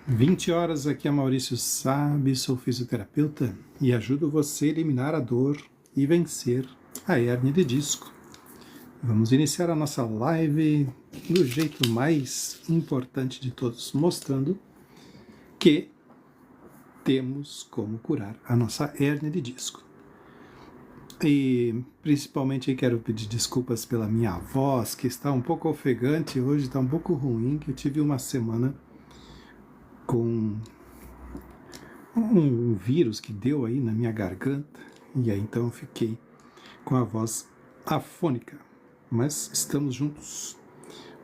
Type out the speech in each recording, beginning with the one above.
20 horas, aqui é Maurício Sabe, sou fisioterapeuta e ajudo você a eliminar a dor e vencer a hérnia de disco. Vamos iniciar a nossa live do jeito mais importante de todos, mostrando que temos como curar a nossa hérnia de disco. E principalmente quero pedir desculpas pela minha voz, que está um pouco ofegante hoje, está um pouco ruim, que eu tive uma semana com um vírus que deu aí na minha garganta, e aí então eu fiquei com a voz afônica. Mas estamos juntos.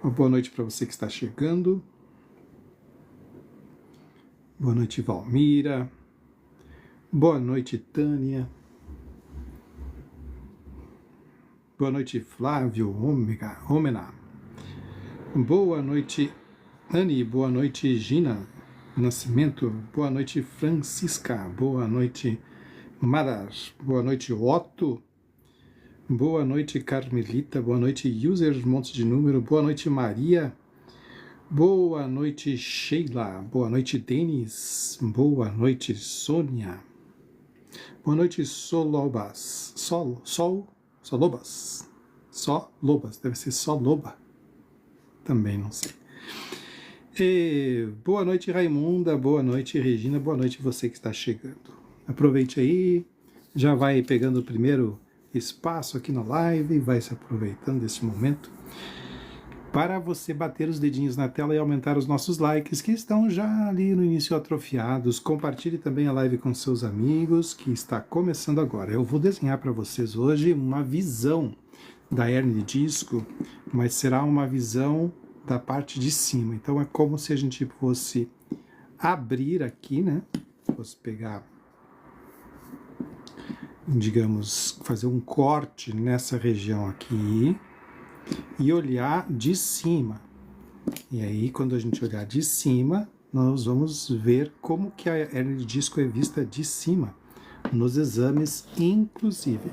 Uma boa noite para você que está chegando. Boa noite, Valmira. Boa noite, Tânia. Boa noite, Flávio Ômena. Boa noite, Anne. Boa noite, Gina Nascimento. Boa noite, Francisca. Boa noite, Madar. Boa noite, Otto. Boa noite, Carmelita. Boa noite, User Monte de Número. Boa noite, Maria. Boa noite, Sheila. Boa noite, Denis. Boa noite, Sônia. Boa noite, Solobas. Solobas. Solobas. Deve ser Soloba. Também não sei. Boa noite, Raimunda. Boa noite, Regina. Boa noite, você que está chegando. Aproveite aí. Já vai pegando o primeiro espaço aqui na live. Vai se aproveitando desse momento para você bater os dedinhos na tela e aumentar os nossos likes, que estão já ali no início atrofiados. Compartilhe também a live com seus amigos, que está começando agora. Eu vou desenhar para vocês hoje uma visão da hérnia de disco, mas será uma visão da parte de cima. Então é como se a gente fosse abrir aqui, né? Fosse pegar, digamos, fazer um corte nessa região aqui e olhar de cima. E aí, quando a gente olhar de cima, nós vamos ver como que a hérnia de disco é vista de cima, nos exames, inclusive.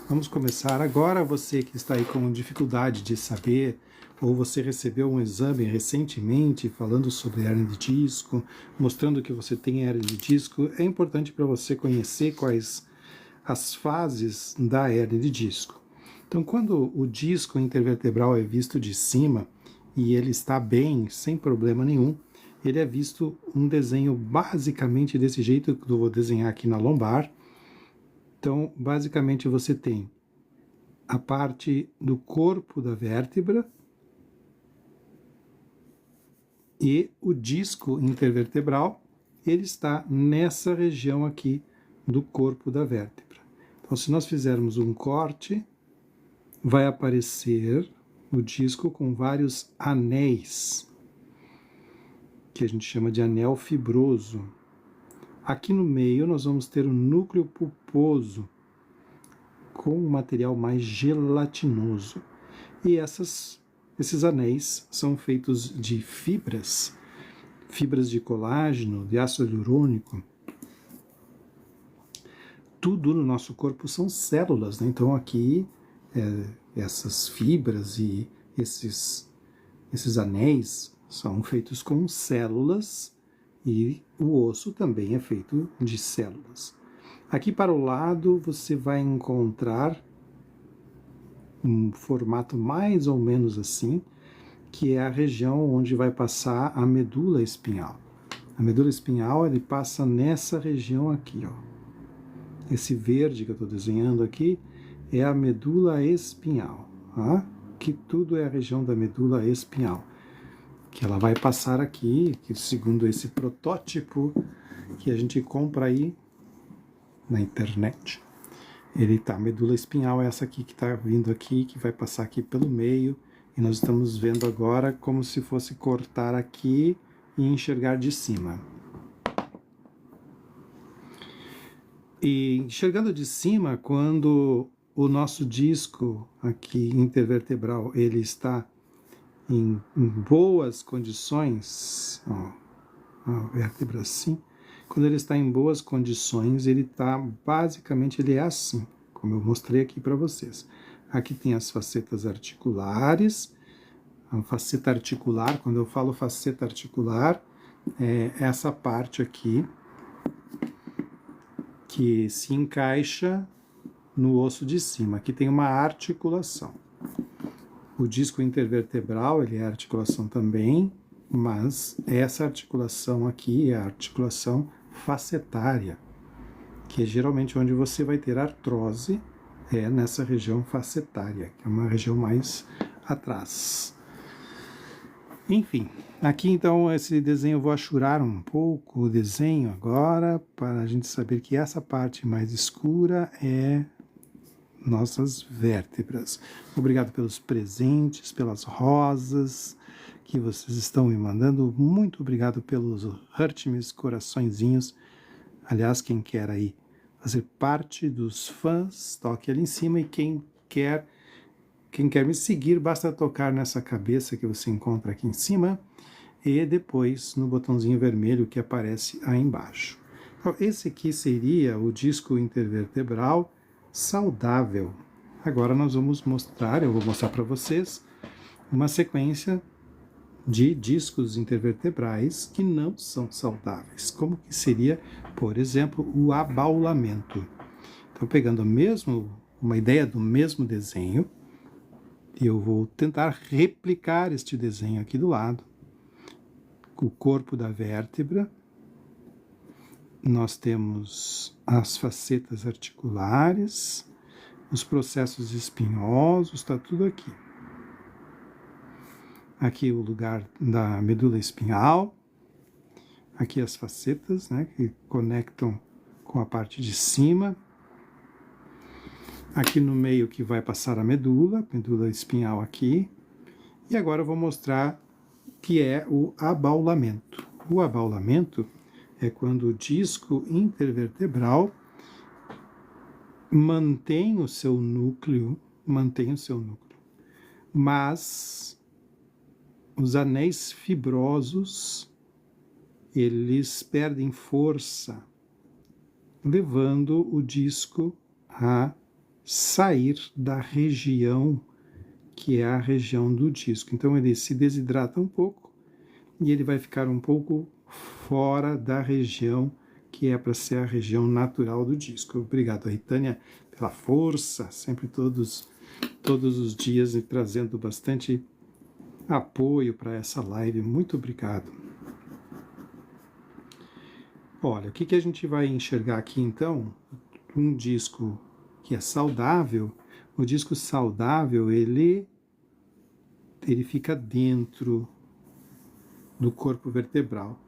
Vamos começar agora. Você que está aí com dificuldade de saber, ou você recebeu um exame recentemente falando sobre hérnia de disco, mostrando que você tem hérnia de disco, é importante para você conhecer quais as fases da hérnia de disco. Então, quando o disco intervertebral é visto de cima e ele está bem, sem problema nenhum, ele é visto um desenho basicamente desse jeito que eu vou desenhar aqui na lombar. Então, basicamente você tem a parte do corpo da vértebra e o disco intervertebral, ele está nessa região aqui do corpo da vértebra. Então, se nós fizermos um corte, vai aparecer o disco com vários anéis, que a gente chama de anel fibroso. Aqui no meio nós vamos ter o núcleo pulposo, com um material mais gelatinoso. E esses anéis são feitos de fibras de colágeno, de ácido hialurônico. Tudo no nosso corpo são células, né? Então aqui essas fibras e esses anéis são feitos com células e o osso também é feito de células. Aqui para o lado você vai encontrar um formato mais ou menos assim, que é a região onde vai passar a medula espinhal. A medula espinhal ele passa nessa região aqui, ó. Esse verde que eu estou desenhando aqui é a medula espinhal, tá? Que tudo é a região da medula espinhal, que ela vai passar aqui, que segundo esse protótipo que a gente compra aí na internet, ele tá, a medula espinhal é essa aqui que está vindo aqui, que vai passar aqui pelo meio, e nós estamos vendo agora como se fosse cortar aqui e enxergar de cima. E enxergando de cima, quando o nosso disco aqui intervertebral ele está em boas condições, ó, a vértebra assim, quando ele está em boas condições, ele está, basicamente, ele é assim, como eu mostrei aqui para vocês. Aqui tem as facetas articulares, a faceta articular, quando eu falo faceta articular, é essa parte aqui que se encaixa no osso de cima. Aqui tem uma articulação. O disco intervertebral, ele é articulação também, mas essa articulação aqui é a articulação facetária, que é geralmente onde você vai ter artrose, é nessa região facetária, que é uma região mais atrás. Enfim, aqui então esse desenho eu vou achurar um pouco o desenho agora, para a gente saber que essa parte mais escura é nossas vértebras. Obrigado pelos presentes, pelas rosas que vocês estão me mandando. Muito obrigado pelos heart-me's, coraçõezinhos. Aliás, quem quer aí fazer parte dos fãs, toque ali em cima, e quem quer me seguir, basta tocar nessa cabeça que você encontra aqui em cima e depois no botãozinho vermelho que aparece aí embaixo. Então, esse aqui seria o disco intervertebral saudável. Agora nós vamos mostrar, eu vou mostrar para vocês uma sequência de discos intervertebrais que não são saudáveis, como que seria, por exemplo, o abaulamento. Então, pegando uma ideia do mesmo desenho, eu vou tentar replicar este desenho aqui do lado. O corpo da vértebra, nós temos as facetas articulares, os processos espinhosos, está tudo aqui. Aqui o lugar da medula espinhal, aqui as facetas, né, que conectam com a parte de cima. Aqui no meio que vai passar a medula espinhal aqui. E agora eu vou mostrar o que é o abaulamento. O abaulamento é quando o disco intervertebral mantém o seu núcleo, mas os anéis fibrosos, eles perdem força, levando o disco a sair da região que é a região do disco. Então ele se desidrata um pouco e ele vai ficar um pouco fora da região que é para ser a região natural do disco. Obrigado, Ritânia, pela força, sempre todos os dias e trazendo bastante apoio para essa live. Muito obrigado. Olha, o que a gente vai enxergar aqui então? Um disco que é saudável. O disco saudável, ele fica dentro do corpo vertebral.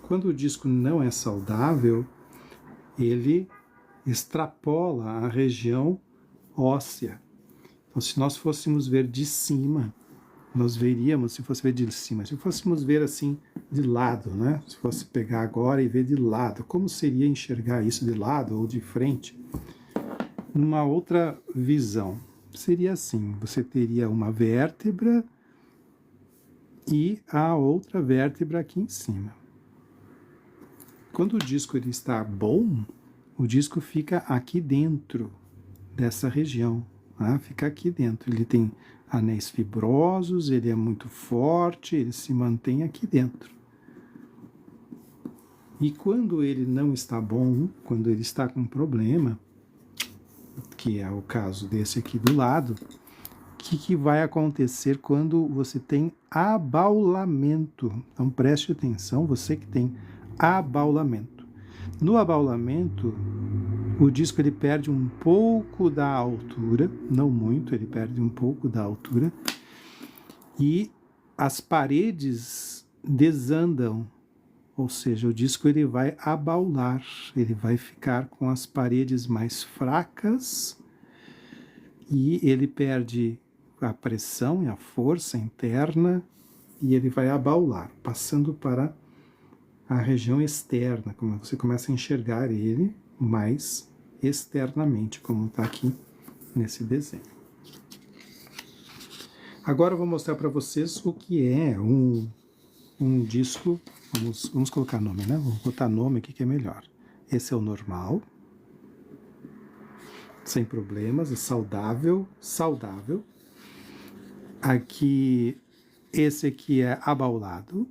Quando o disco não é saudável, ele extrapola a região óssea. Então, se nós fôssemos ver de cima, nós veríamos, se fôssemos ver assim de lado, né? Se fosse pegar agora e ver de lado, como seria enxergar isso de lado ou de frente? Numa outra visão, seria assim, você teria uma vértebra e a outra vértebra aqui em cima. Quando o disco ele está bom, o disco fica aqui dentro dessa região, né? Fica aqui dentro. Ele tem anéis fibrosos, ele é muito forte, ele se mantém aqui dentro. E quando ele não está bom, quando ele está com problema, que é o caso desse aqui do lado, o que vai acontecer quando você tem abaulamento? Então preste atenção, você que tem abaulamento. No abaulamento, o disco ele perde um pouco da altura, não muito, ele perde um pouco da altura, e as paredes desandam, ou seja, o disco ele vai abaular, ele vai ficar com as paredes mais fracas e ele perde a pressão e a força interna e ele vai abaular, passando para a região externa, como você começa a enxergar ele mais externamente, como está aqui nesse desenho. Agora eu vou mostrar para vocês o que é um disco, vamos colocar nome, né? Vou botar nome aqui que é melhor. Esse é o normal, sem problemas, é saudável. Aqui, esse aqui é abaulado.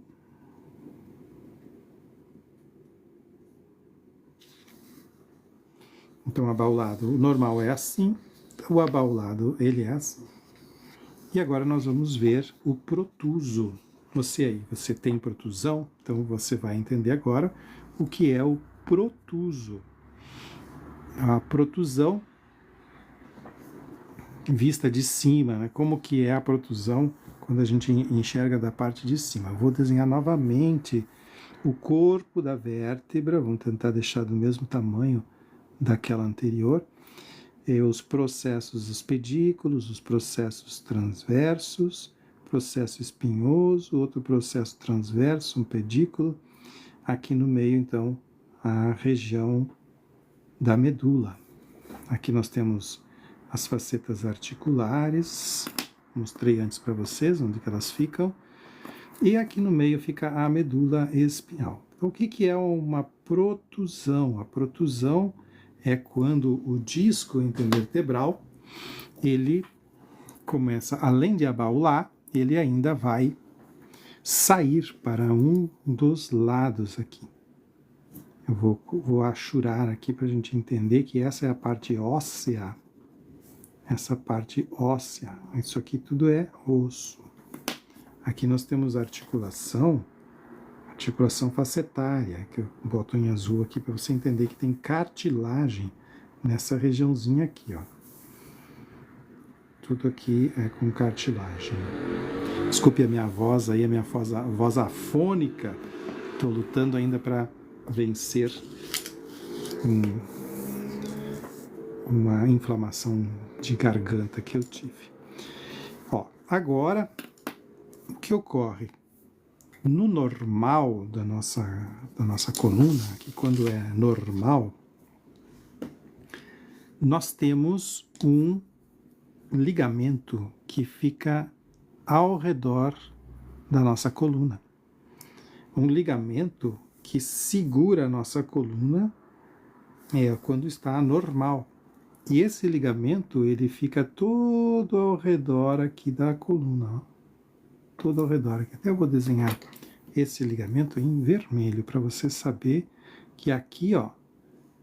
Então, abaulado, o normal é assim, o abaulado, ele é assim. E agora nós vamos ver o protuso. Você tem protusão? Então você vai entender agora o que é o protuso. A protusão vista de cima, né? Como que é a protusão quando a gente enxerga da parte de cima. Eu vou desenhar novamente o corpo da vértebra, vamos tentar deixar do mesmo tamanho daquela anterior, e os processos, os pedículos, os processos transversos, processo espinhoso, outro processo transverso, um pedículo, aqui no meio, então, a região da medula. Aqui nós temos as facetas articulares, mostrei antes para vocês onde que elas ficam, e aqui no meio fica a medula espinhal. Então, o que é uma protusão? A protusão é quando o disco intervertebral, ele começa, além de abaular, ele ainda vai sair para um dos lados aqui. Eu vou achurar aqui para a gente entender que essa é a parte óssea. Essa parte óssea. Isso aqui tudo é osso. Aqui nós temos a articulação facetária, que eu boto em azul aqui para você entender que tem cartilagem nessa regiãozinha aqui, ó. Tudo aqui é com cartilagem. Desculpe a minha voz aí, a minha voz afônica. Estou lutando ainda para vencer uma inflamação de garganta que eu tive. Ó, agora, o que ocorre? No normal da nossa coluna, que quando é normal, nós temos um ligamento que fica ao redor da nossa coluna. Um ligamento que segura a nossa coluna quando está normal. E esse ligamento, ele fica todo ao redor aqui da coluna, ó. Todo ao redor aqui. Até eu vou desenhar esse ligamento em vermelho para você saber que aqui, ó,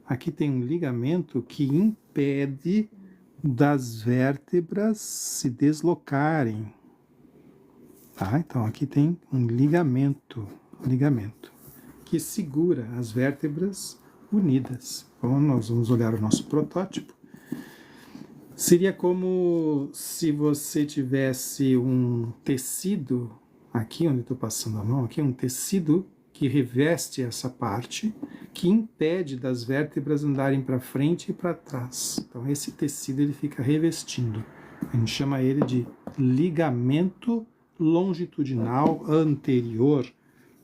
aqui tem um ligamento que impede das vértebras se deslocarem. Tá? Então aqui tem um ligamento que segura as vértebras unidas. Então nós vamos olhar o nosso protótipo. Seria como se você tivesse um tecido, aqui onde estou passando a mão, aqui um tecido que reveste essa parte, que impede das vértebras andarem para frente e para trás. Então esse tecido ele fica revestindo. A gente chama ele de ligamento longitudinal anterior,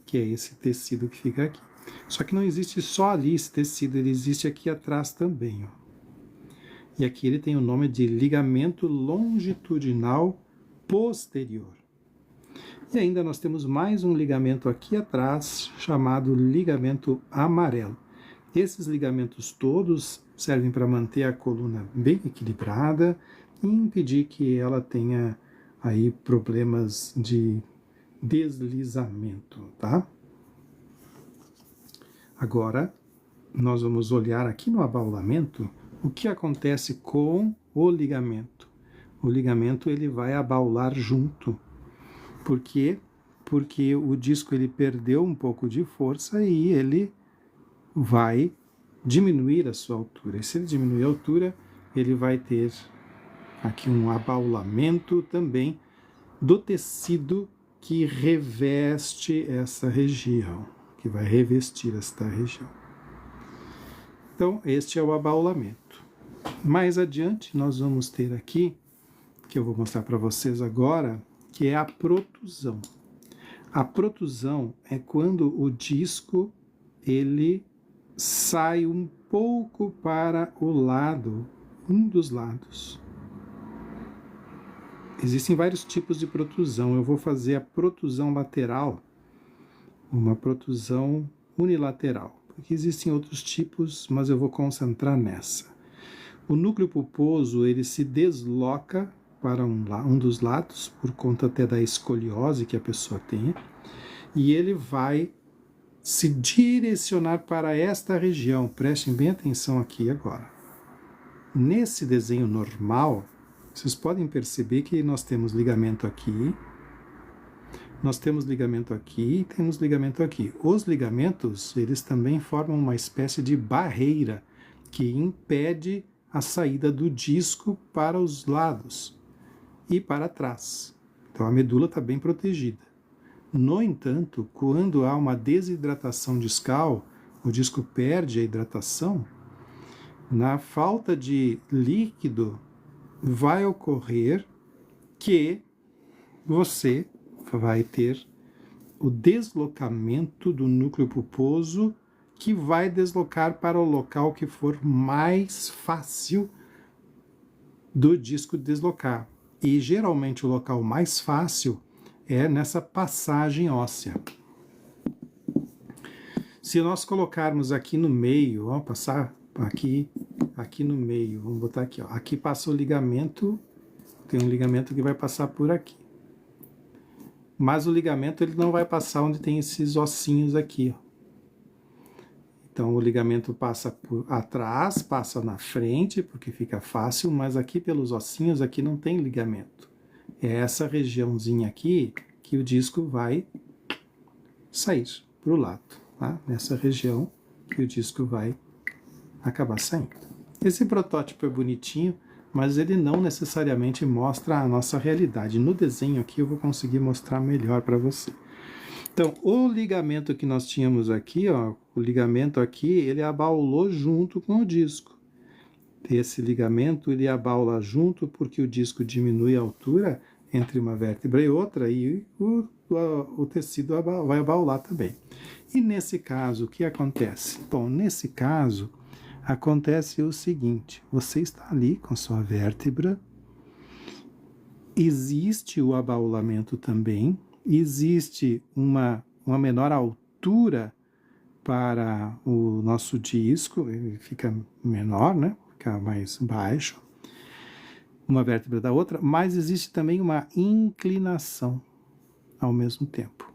que é esse tecido que fica aqui. Só que não existe só ali esse tecido, ele existe aqui atrás também, ó. E aqui ele tem o nome de ligamento longitudinal posterior. E ainda nós temos mais um ligamento aqui atrás, chamado ligamento amarelo. Esses ligamentos todos servem para manter a coluna bem equilibrada e impedir que ela tenha aí problemas de deslizamento, tá? Agora, nós vamos olhar aqui no abaulamento o que acontece com o ligamento. O ligamento ele vai abaular junto. Por quê? Porque o disco ele perdeu um pouco de força e ele vai diminuir a sua altura. E se ele diminuir a altura, ele vai ter aqui um abaulamento também do tecido que reveste essa região, que vai revestir esta região. Então, este é o abaulamento. Mais adiante, nós vamos ter aqui, que eu vou mostrar para vocês agora, que é a protusão. A protusão é quando o disco ele sai um pouco para o lado, um dos lados. Existem vários tipos de protusão. Eu vou fazer a protusão lateral, uma protusão unilateral, porque existem outros tipos, mas eu vou concentrar nessa. O núcleo pulposo ele se desloca para um dos lados, por conta até da escoliose que a pessoa tem, e ele vai se direcionar para esta região. Prestem bem atenção aqui agora. nesse desenho normal, vocês podem perceber que nós temos ligamento aqui, nós temos ligamento aqui e temos ligamento aqui. Os ligamentos, eles também formam uma espécie de barreira que impede a saída do disco para os lados e para trás. Então a medula está bem protegida. No entanto, quando há uma desidratação discal, o disco perde a hidratação, na falta de líquido vai ocorrer que você vai ter o deslocamento do núcleo pulposo, que vai deslocar para o local que for mais fácil do disco deslocar. E geralmente o local mais fácil é nessa passagem óssea. Se nós colocarmos aqui no meio, vamos passar aqui no meio, vamos botar aqui, ó. Aqui passa o ligamento, tem um ligamento que vai passar por aqui. Mas o ligamento ele não vai passar onde tem esses ossinhos aqui, ó. Então o ligamento passa por atrás, passa na frente, porque fica fácil, mas aqui pelos ossinhos aqui não tem ligamento. É essa regiãozinha aqui que o disco vai sair para o lado, tá? Nessa região que o disco vai acabar saindo. Esse protótipo é bonitinho, mas ele não necessariamente mostra a nossa realidade. No desenho aqui eu vou conseguir mostrar melhor para você. Então, o ligamento que nós tínhamos aqui, ó, o ligamento aqui, ele abaulou junto com o disco. Esse ligamento, ele abaula junto porque o disco diminui a altura entre uma vértebra e outra e o tecido vai abaular também. E nesse caso, o que acontece? Bom, nesse caso, acontece o seguinte, você está ali com sua vértebra, existe o abaulamento também, existe uma menor altura para o nosso disco, ele fica menor, né? Fica mais baixo, uma vértebra da outra, mas existe também uma inclinação ao mesmo tempo.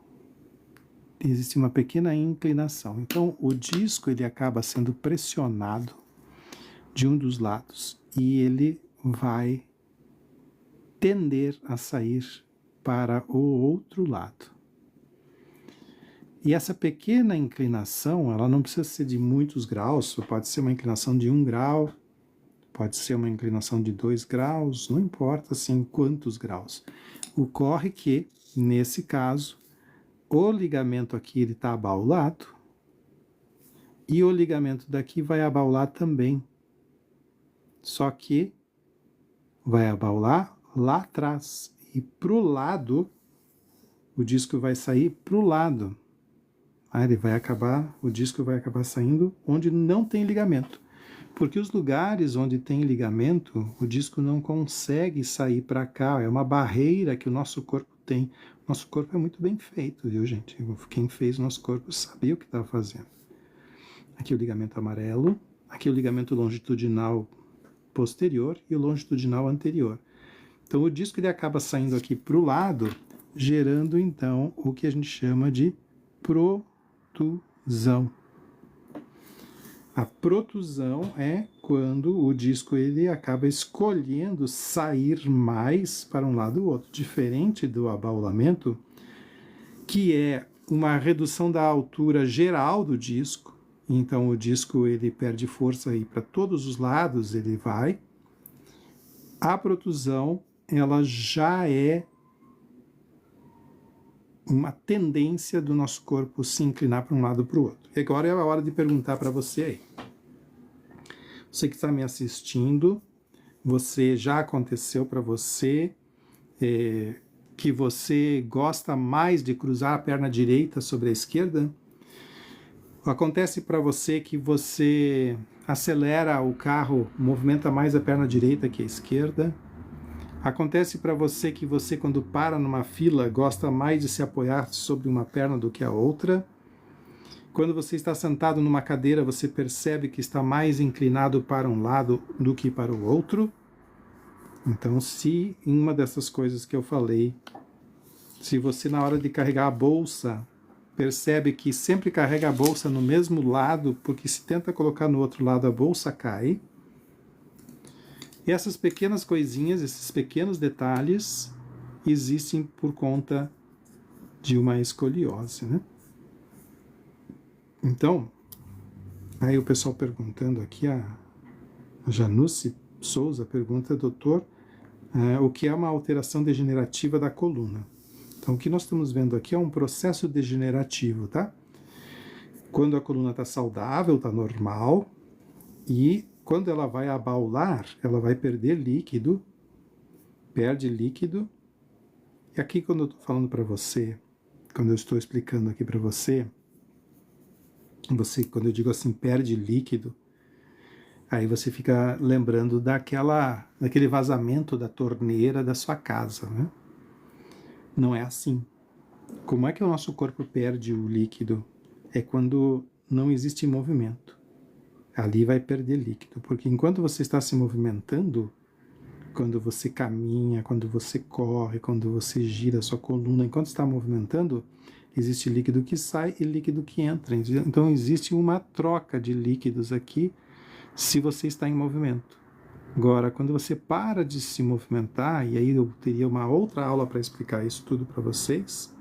Existe uma pequena inclinação. Então, o disco ele acaba sendo pressionado de um dos lados e ele vai tender a sair para o outro lado. E essa pequena inclinação, ela não precisa ser de muitos graus, pode ser uma inclinação de 1 grau, pode ser uma inclinação de 2 graus, não importa assim quantos graus. Ocorre que, nesse caso, o ligamento aqui ele está abaulado e o ligamento daqui vai abaular também. Só que vai abaular lá atrás e para o lado, o disco vai sair para o lado. Aí o disco vai acabar saindo onde não tem ligamento. Porque os lugares onde tem ligamento, o disco não consegue sair para cá, é uma barreira que o nosso corpo tem. Nosso corpo é muito bem feito, viu, gente? Quem fez o nosso corpo sabia o que estava fazendo. Aqui o ligamento amarelo, aqui o ligamento longitudinal posterior e o longitudinal anterior. Então o disco ele acaba saindo aqui para o lado, gerando então o que a gente chama de protusão. A protusão é quando o disco ele acaba escolhendo sair mais para um lado ou outro, diferente do abaulamento, que é uma redução da altura geral do disco. Então o disco ele perde força aí para todos os lados, ele vai. A protusão ela já é uma tendência do nosso corpo se inclinar para um lado ou para o outro. E agora é a hora de perguntar para você aí. Você que está me assistindo, já aconteceu para você que você gosta mais de cruzar a perna direita sobre a esquerda? Acontece para você que você acelera o carro, movimenta mais a perna direita que a esquerda? Acontece para você que você, quando para numa fila, gosta mais de se apoiar sobre uma perna do que a outra? Quando você está sentado numa cadeira, você percebe que está mais inclinado para um lado do que para o outro? Então, se em uma dessas coisas que eu falei, se você na hora de carregar a bolsa, percebe que sempre carrega a bolsa no mesmo lado, porque se tenta colocar no outro lado a bolsa cai, E essas pequenas coisinhas, esses pequenos detalhes, existem por conta de uma escoliose, né? Então, aí o pessoal perguntando aqui, a Januce Souza pergunta, doutor, o que é uma alteração degenerativa da coluna? Então, o que nós estamos vendo aqui é um processo degenerativo, tá? Quando a coluna está saudável, está normal, e quando ela vai abaular, ela vai perder líquido, perde líquido. E aqui, quando eu estou falando para você, quando eu estou explicando aqui para você, quando eu digo assim, perde líquido, aí você fica lembrando daquele vazamento da torneira da sua casa, né? Não é assim. Como é que o nosso corpo perde o líquido? É quando não existe movimento. Ali vai perder líquido, porque enquanto você está se movimentando, quando você caminha, quando você corre, quando você gira a sua coluna, enquanto está movimentando, existe líquido que sai e líquido que entra. Então existe uma troca de líquidos aqui se você está em movimento. Agora, quando você para de se movimentar, e aí eu teria uma outra aula para explicar isso tudo para vocês,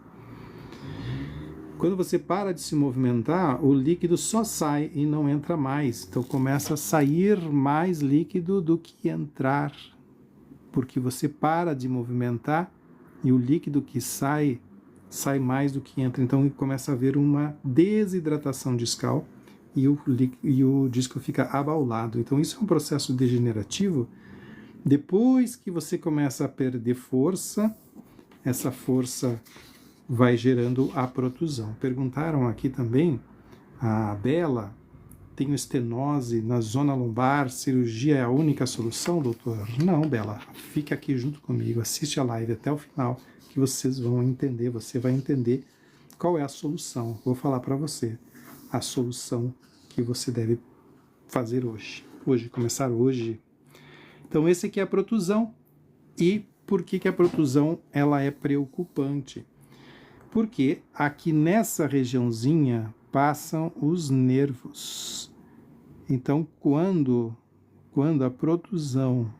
quando você para de se movimentar, o líquido só sai e não entra mais. Então começa a sair mais líquido do que entrar, porque você para de movimentar e o líquido que sai mais do que entra. Então começa a haver uma desidratação discal e o disco fica abaulado. Então isso é um processo degenerativo. Depois que você começa a perder força, essa força vai gerando a protusão. Perguntaram aqui também, a Bela, tenho estenose na zona lombar, cirurgia é a única solução, doutor? Não, Bela, fique aqui junto comigo, assiste a live até o final, que vocês vão entender, você vai entender qual é a solução. Vou falar para você a solução que você deve fazer hoje, começar hoje. Então esse aqui é a protusão. E por que a protusão ela é preocupante? Porque aqui nessa regiãozinha passam os nervos. Então, quando a protusão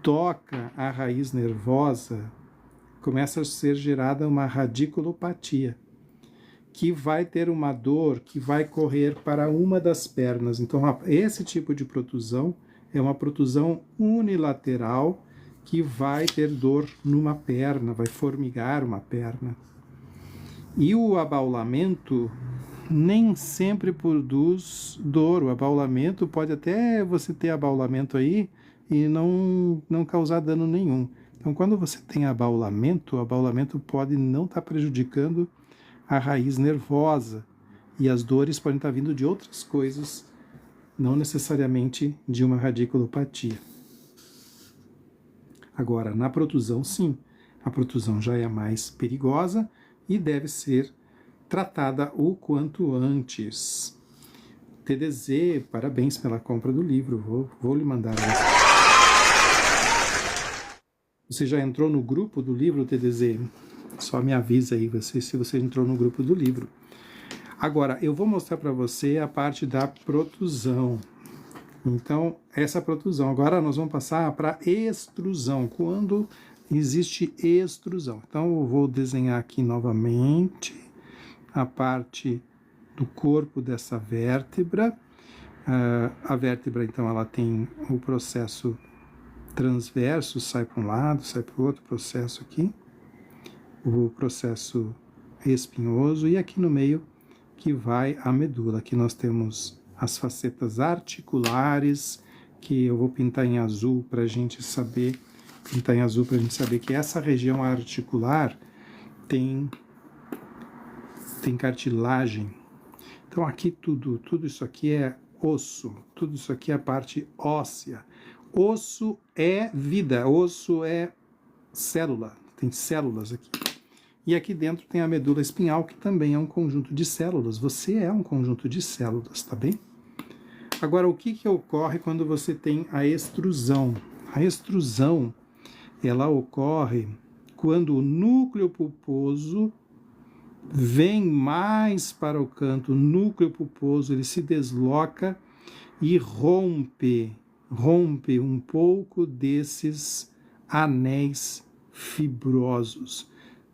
toca a raiz nervosa, começa a ser gerada uma radiculopatia, que vai ter uma dor que vai correr para uma das pernas. Então, esse tipo de protusão é uma protusão unilateral que vai ter dor numa perna, vai formigar uma perna. E o abaulamento nem sempre produz dor. O abaulamento pode até você ter abaulamento aí e não causar dano nenhum. Então, quando você tem abaulamento, o abaulamento pode não estar prejudicando a raiz nervosa. E as dores podem estar vindo de outras coisas, não necessariamente de uma radiculopatia. Agora, na protusão, sim. A protusão já é mais perigosa e deve ser tratada o quanto antes. TDZ, parabéns pela compra do livro. Vou lhe mandar essa. Você já entrou no grupo do livro, TDZ? Só me avisa aí se você entrou no grupo do livro. Agora, eu vou mostrar para você a parte da protusão. Então, essa protusão. Agora nós vamos passar para extrusão. Quando existe extrusão. Então, eu vou desenhar aqui novamente a parte do corpo dessa vértebra. A vértebra, então, ela tem o processo transverso, sai para um lado, sai para o outro, processo aqui. O processo espinhoso e aqui no meio que vai a medula. Aqui nós temos as facetas articulares, que eu vou pintar em azul para a gente saber, que essa região articular tem cartilagem. Então aqui tudo isso aqui é osso, tudo isso aqui é a parte óssea. Osso é vida, osso é célula, tem células aqui. E aqui dentro tem a medula espinhal, que também é um conjunto de células. Você é um conjunto de células, tá bem? Agora, o que ocorre quando você tem a extrusão? A extrusão, ela ocorre quando o núcleo pulposo vem mais para o canto. O núcleo pulposo, ele se desloca e rompe rompe um pouco desses anéis fibrosos.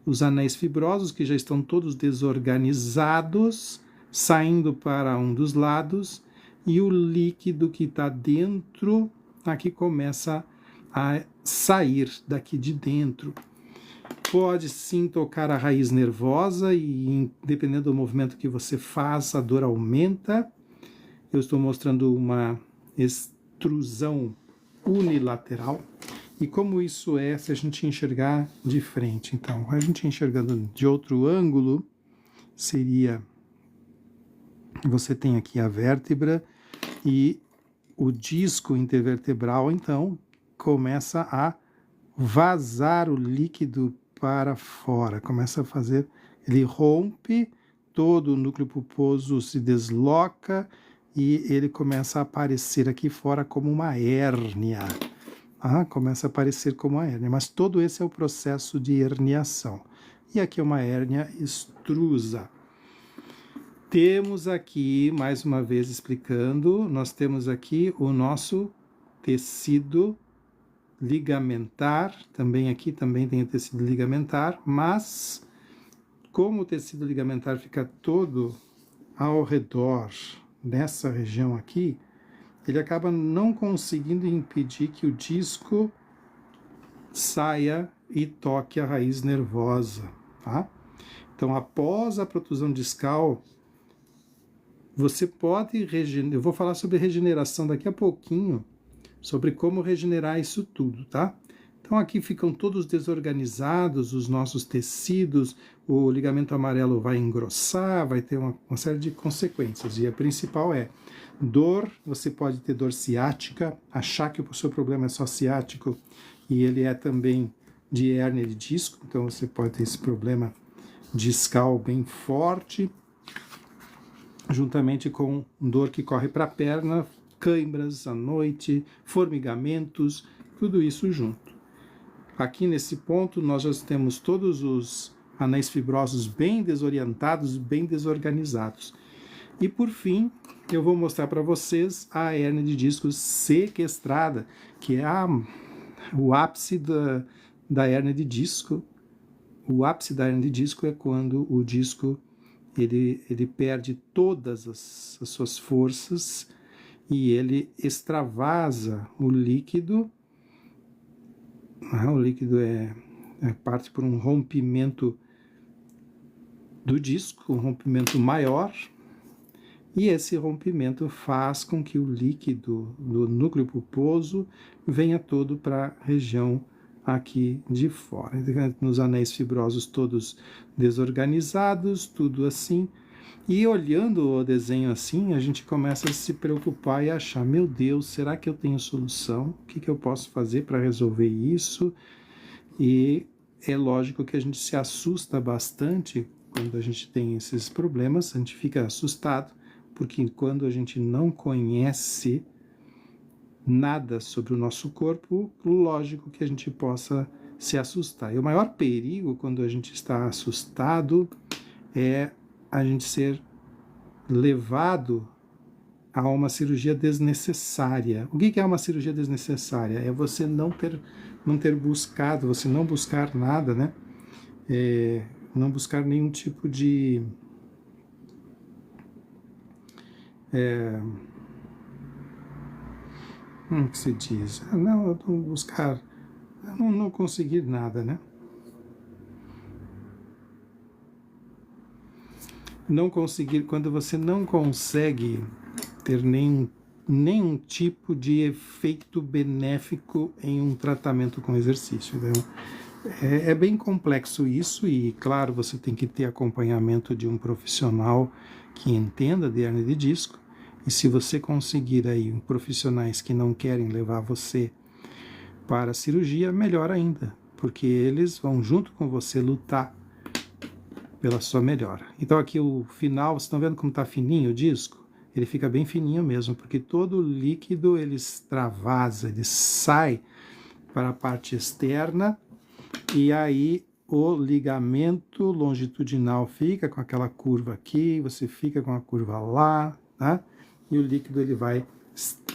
Os anéis fibrosos que já estão todos desorganizados, saindo para um dos lados, e o líquido que está dentro aqui começa a sair daqui de dentro. Pode sim tocar a raiz nervosa e, dependendo do movimento que você faz, a dor aumenta. Eu estou mostrando uma extrusão unilateral. E como isso é se a gente enxergar de frente? Então, a gente enxergando de outro ângulo, seria... Você tem aqui a vértebra e o disco intervertebral, então, começa a vazar o líquido para fora, começa a fazer, ele rompe, todo o núcleo pulposo se desloca e ele começa a aparecer aqui fora como uma hérnia. Começa a aparecer como uma hérnia, mas todo esse é o processo de herniação. E aqui é uma hérnia extrusa. Temos aqui, mais uma vez explicando, nós temos aqui o nosso tecido ligamentar, também aqui também tem o tecido ligamentar, mas como o tecido ligamentar fica todo ao redor dessa região aqui, ele acaba não conseguindo impedir que o disco saia e toque a raiz nervosa, tá? Então, após a protusão discal, você pode regenerar. Eu vou falar sobre regeneração daqui a pouquinho, sobre como regenerar isso tudo, tá? Então aqui ficam todos desorganizados os nossos tecidos, o ligamento amarelo vai engrossar, vai ter uma série de consequências. E a principal é dor, você pode ter dor ciática, achar que o seu problema é só ciático e ele é também de hérnia de disco, então você pode ter esse problema discal bem forte, juntamente com dor que corre para a perna, cãibras à noite, formigamentos, tudo isso junto. Aqui nesse ponto nós já temos todos os anéis fibrosos bem desorientados, bem desorganizados. E por fim, eu vou mostrar para vocês a hérnia de disco sequestrada, que é o ápice da hérnia de disco. O ápice da hérnia de disco é quando o disco ele perde todas as suas forças e ele extravasa o líquido. O líquido parte por um rompimento do disco, um rompimento maior, e esse rompimento faz com que o líquido do núcleo pulposo venha todo para a região aqui de fora. Nos anéis fibrosos todos desorganizados, tudo assim. E olhando o desenho assim, a gente começa a se preocupar e achar, meu Deus, será que eu tenho solução? O que eu posso fazer para resolver isso? E é lógico que a gente se assusta bastante quando a gente tem esses problemas, a gente fica assustado, porque quando a gente não conhece nada sobre o nosso corpo, lógico que a gente possa se assustar. E o maior perigo quando a gente está assustado é a gente ser levado a uma cirurgia desnecessária. O que é uma cirurgia desnecessária? É você não ter buscado, você não buscar nada, né? Não buscar nenhum tipo de... como que se diz? Não buscar... Não conseguir nada, né? Não conseguir, quando você não consegue ter nenhum tipo de efeito benéfico em um tratamento com exercício. Então, é bem complexo isso e, claro, você tem que ter acompanhamento de um profissional que entenda de hérnia de disco. E se você conseguir aí profissionais que não querem levar você para a cirurgia, melhor ainda, porque eles vão junto com você lutar pela sua melhora. Então aqui o final, vocês estão vendo como está fininho o disco? Ele fica bem fininho mesmo, porque todo o líquido ele extravasa, ele sai para a parte externa e aí o ligamento longitudinal fica com aquela curva aqui, você fica com a curva lá, tá? E o líquido ele vai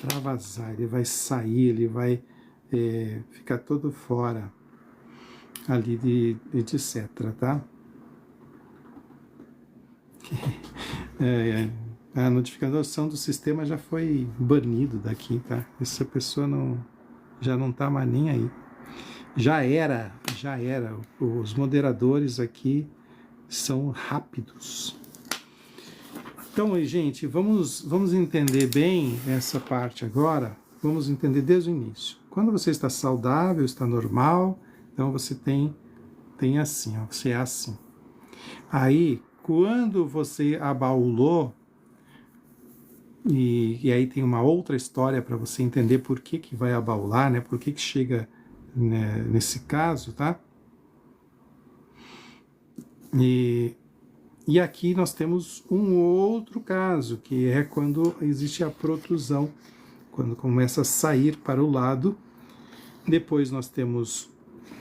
extravasar, ele vai sair, ele vai ficar todo fora ali de etc, tá? A notificação do sistema já foi banido daqui, tá? Essa pessoa já não tá mais nem aí. Já era. Os moderadores aqui são rápidos. Então, gente, vamos entender bem essa parte agora. Vamos entender desde o início. Quando você está saudável, está normal, então você tem assim, ó, você é assim. Aí, quando você abaulou, e aí tem uma outra história para você entender por que vai abaular, né? Por que chega, né, nesse caso, tá? E aqui nós temos um outro caso, que é quando existe a protusão, quando começa a sair para o lado. Depois nós temos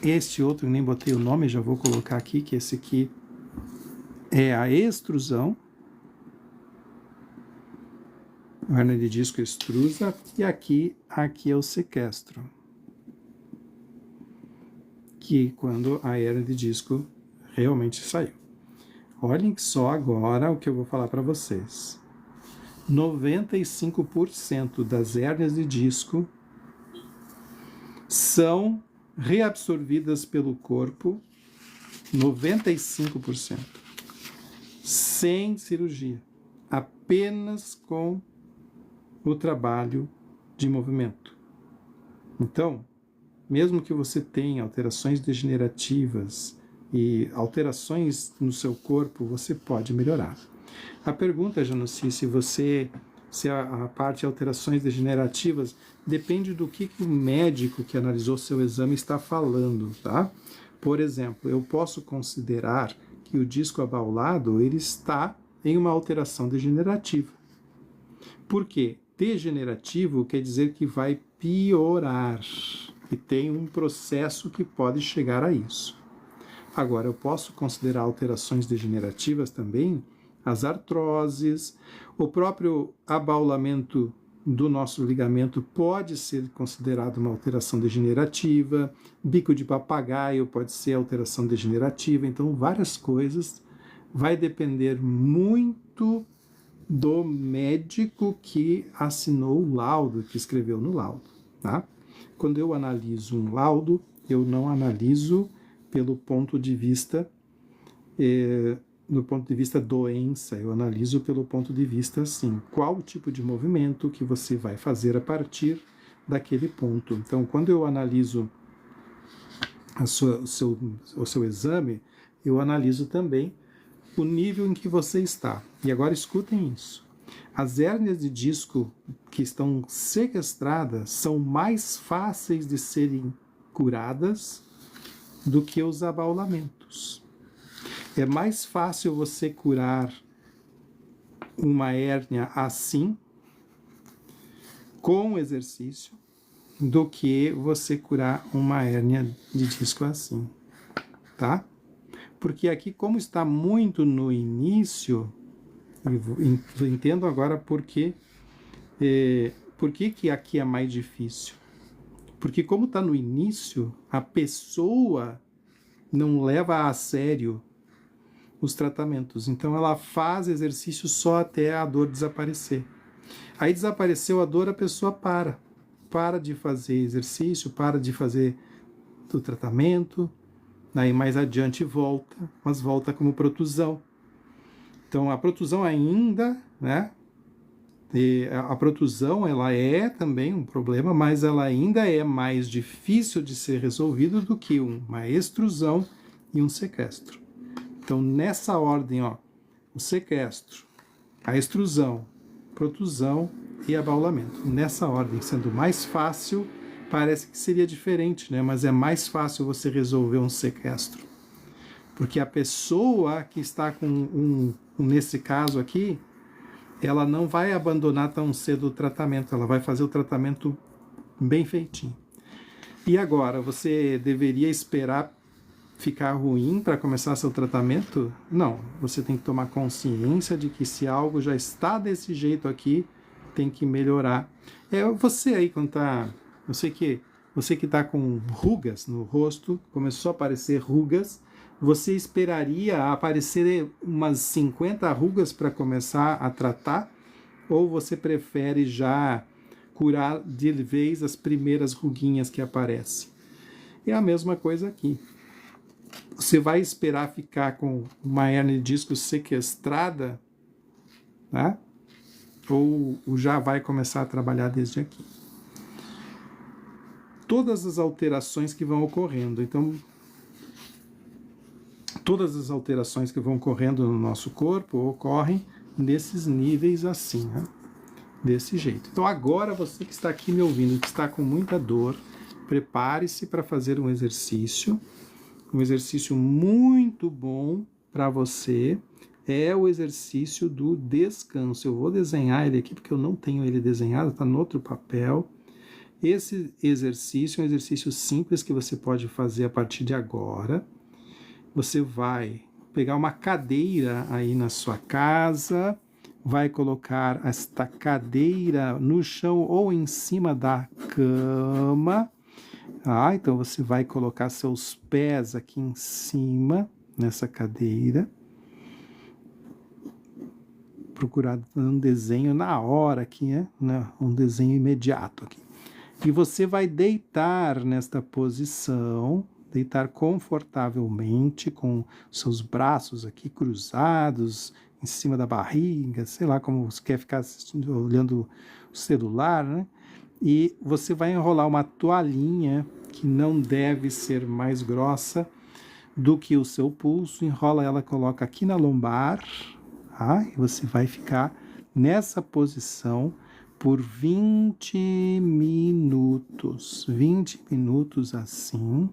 este outro, nem botei o nome, já vou colocar aqui, que esse aqui é a extrusão. A hernia de disco extrusa, e aqui é o sequestro, que quando a hernia de disco realmente saiu. Olhem só agora o que eu vou falar para vocês. 95% das hérnias de disco são reabsorvidas pelo corpo, 95%, sem cirurgia, apenas com o trabalho de movimento. Então, mesmo que você tenha alterações degenerativas e alterações no seu corpo, você pode melhorar. A pergunta, Januci, se a parte de alterações degenerativas depende do que o médico que analisou seu exame está falando, tá? Por exemplo, eu posso considerar que o disco abaulado ele está em uma alteração degenerativa. Por quê? Degenerativo quer dizer que vai piorar, e tem um processo que pode chegar a isso. Agora, eu posso considerar alterações degenerativas também, as artroses, o próprio abaulamento do nosso ligamento pode ser considerado uma alteração degenerativa, bico de papagaio pode ser alteração degenerativa, então várias coisas, vai depender muito do médico que assinou o laudo, que escreveu no laudo, tá? Quando eu analiso um laudo, eu não analiso pelo ponto de vista do ponto de vista doença, eu analiso pelo ponto de vista assim, qual o tipo de movimento que você vai fazer a partir daquele ponto. Então, quando eu analiso o seu exame, eu analiso também o nível em que você está. E agora escutem isso. As hérnias de disco que estão sequestradas são mais fáceis de serem curadas do que os abaulamentos. É mais fácil você curar uma hérnia assim, com exercício, do que você curar uma hérnia de disco assim, tá? Porque aqui, como está muito no início, eu entendo agora por que aqui é mais difícil. Porque como está no início, a pessoa não leva a sério os tratamentos. Então ela faz exercício só até a dor desaparecer. Aí desapareceu a dor, a pessoa para de fazer exercício, para de fazer o tratamento, aí mais adiante volta, mas volta como protusão. Então a protusão ainda, né? A protusão ela é também um problema, mas ela ainda é mais difícil de ser resolvido do que uma extrusão e um sequestro. Então, nessa ordem, ó, o sequestro, a extrusão, protusão e abaulamento. Nessa ordem, sendo mais fácil, parece que seria diferente, né? Mas é mais fácil você resolver um sequestro. Porque a pessoa que está nesse caso aqui, ela não vai abandonar tão cedo o tratamento, ela vai fazer o tratamento bem feitinho. E agora, você deveria esperar ficar ruim para começar seu tratamento? Não, você tem que tomar consciência de que se algo já está desse jeito aqui, tem que melhorar. Você aí, quando tá... Eu sei que você que está com rugas no rosto, começou a aparecer rugas, você esperaria aparecer umas 50 rugas para começar a tratar? Ou você prefere já curar de vez as primeiras ruguinhas que aparecem? É a mesma coisa aqui. Você vai esperar ficar com uma hernia de disco sequestrada, tá? Ou já vai começar a trabalhar desde aqui? Todas as alterações que vão ocorrendo. Então, todas as alterações que vão ocorrendo no nosso corpo ocorrem nesses níveis assim, né? Desse jeito. Então, agora você que está aqui me ouvindo, que está com muita dor, prepare-se para fazer um exercício muito bom para você, é o exercício do descanso. Eu vou desenhar ele aqui porque eu não tenho ele desenhado, está no outro papel. Esse exercício é um exercício simples que você pode fazer a partir de agora. Você vai pegar uma cadeira aí na sua casa, vai colocar esta cadeira no chão ou em cima da cama. Então você vai colocar seus pés aqui em cima, nessa cadeira. Procurar um desenho na hora aqui, né? Um desenho imediato aqui. E você vai deitar nesta posição, deitar confortavelmente, com seus braços aqui cruzados, em cima da barriga, sei lá como você quer ficar assistindo, olhando o celular, né? E você vai enrolar uma toalhinha que não deve ser mais grossa do que o seu pulso, enrola ela, coloca aqui na lombar, e você vai ficar nessa posição por 20 minutos. 20 minutos assim,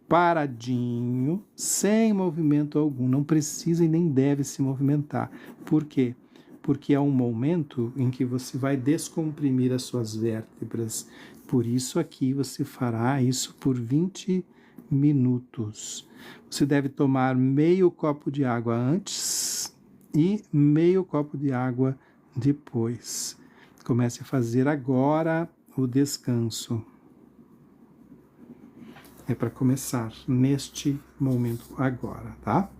paradinho, sem movimento algum. Não precisa e nem deve se movimentar. Por quê? Porque é um momento em que você vai descomprimir as suas vértebras. Por isso aqui você fará isso por 20 minutos. Você deve tomar meio copo de água antes e meio copo de água depois. Comece a fazer agora o descanso. É para começar neste momento agora, tá?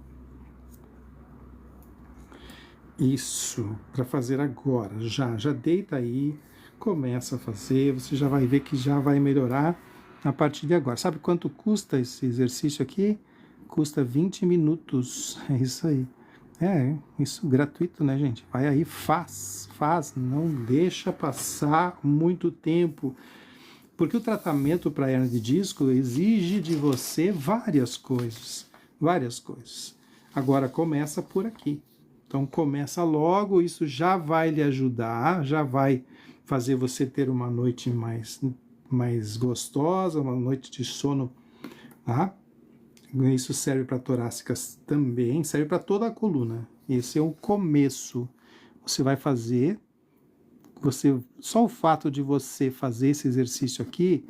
Isso, para fazer agora, já deita aí, começa a fazer, você já vai ver que já vai melhorar a partir de agora. Sabe quanto custa esse exercício aqui? Custa 20 minutos, é isso aí. Isso gratuito, né, gente? Vai aí, faz, não deixa passar muito tempo, porque o tratamento para hernia de disco exige de você várias coisas. Agora começa por aqui. Então começa logo, isso já vai lhe ajudar, já vai fazer você ter uma noite mais gostosa, uma noite de sono, tá? Isso serve para torácicas também, serve para toda a coluna. Esse é um começo. Você vai fazer, só o fato de você fazer esse exercício aqui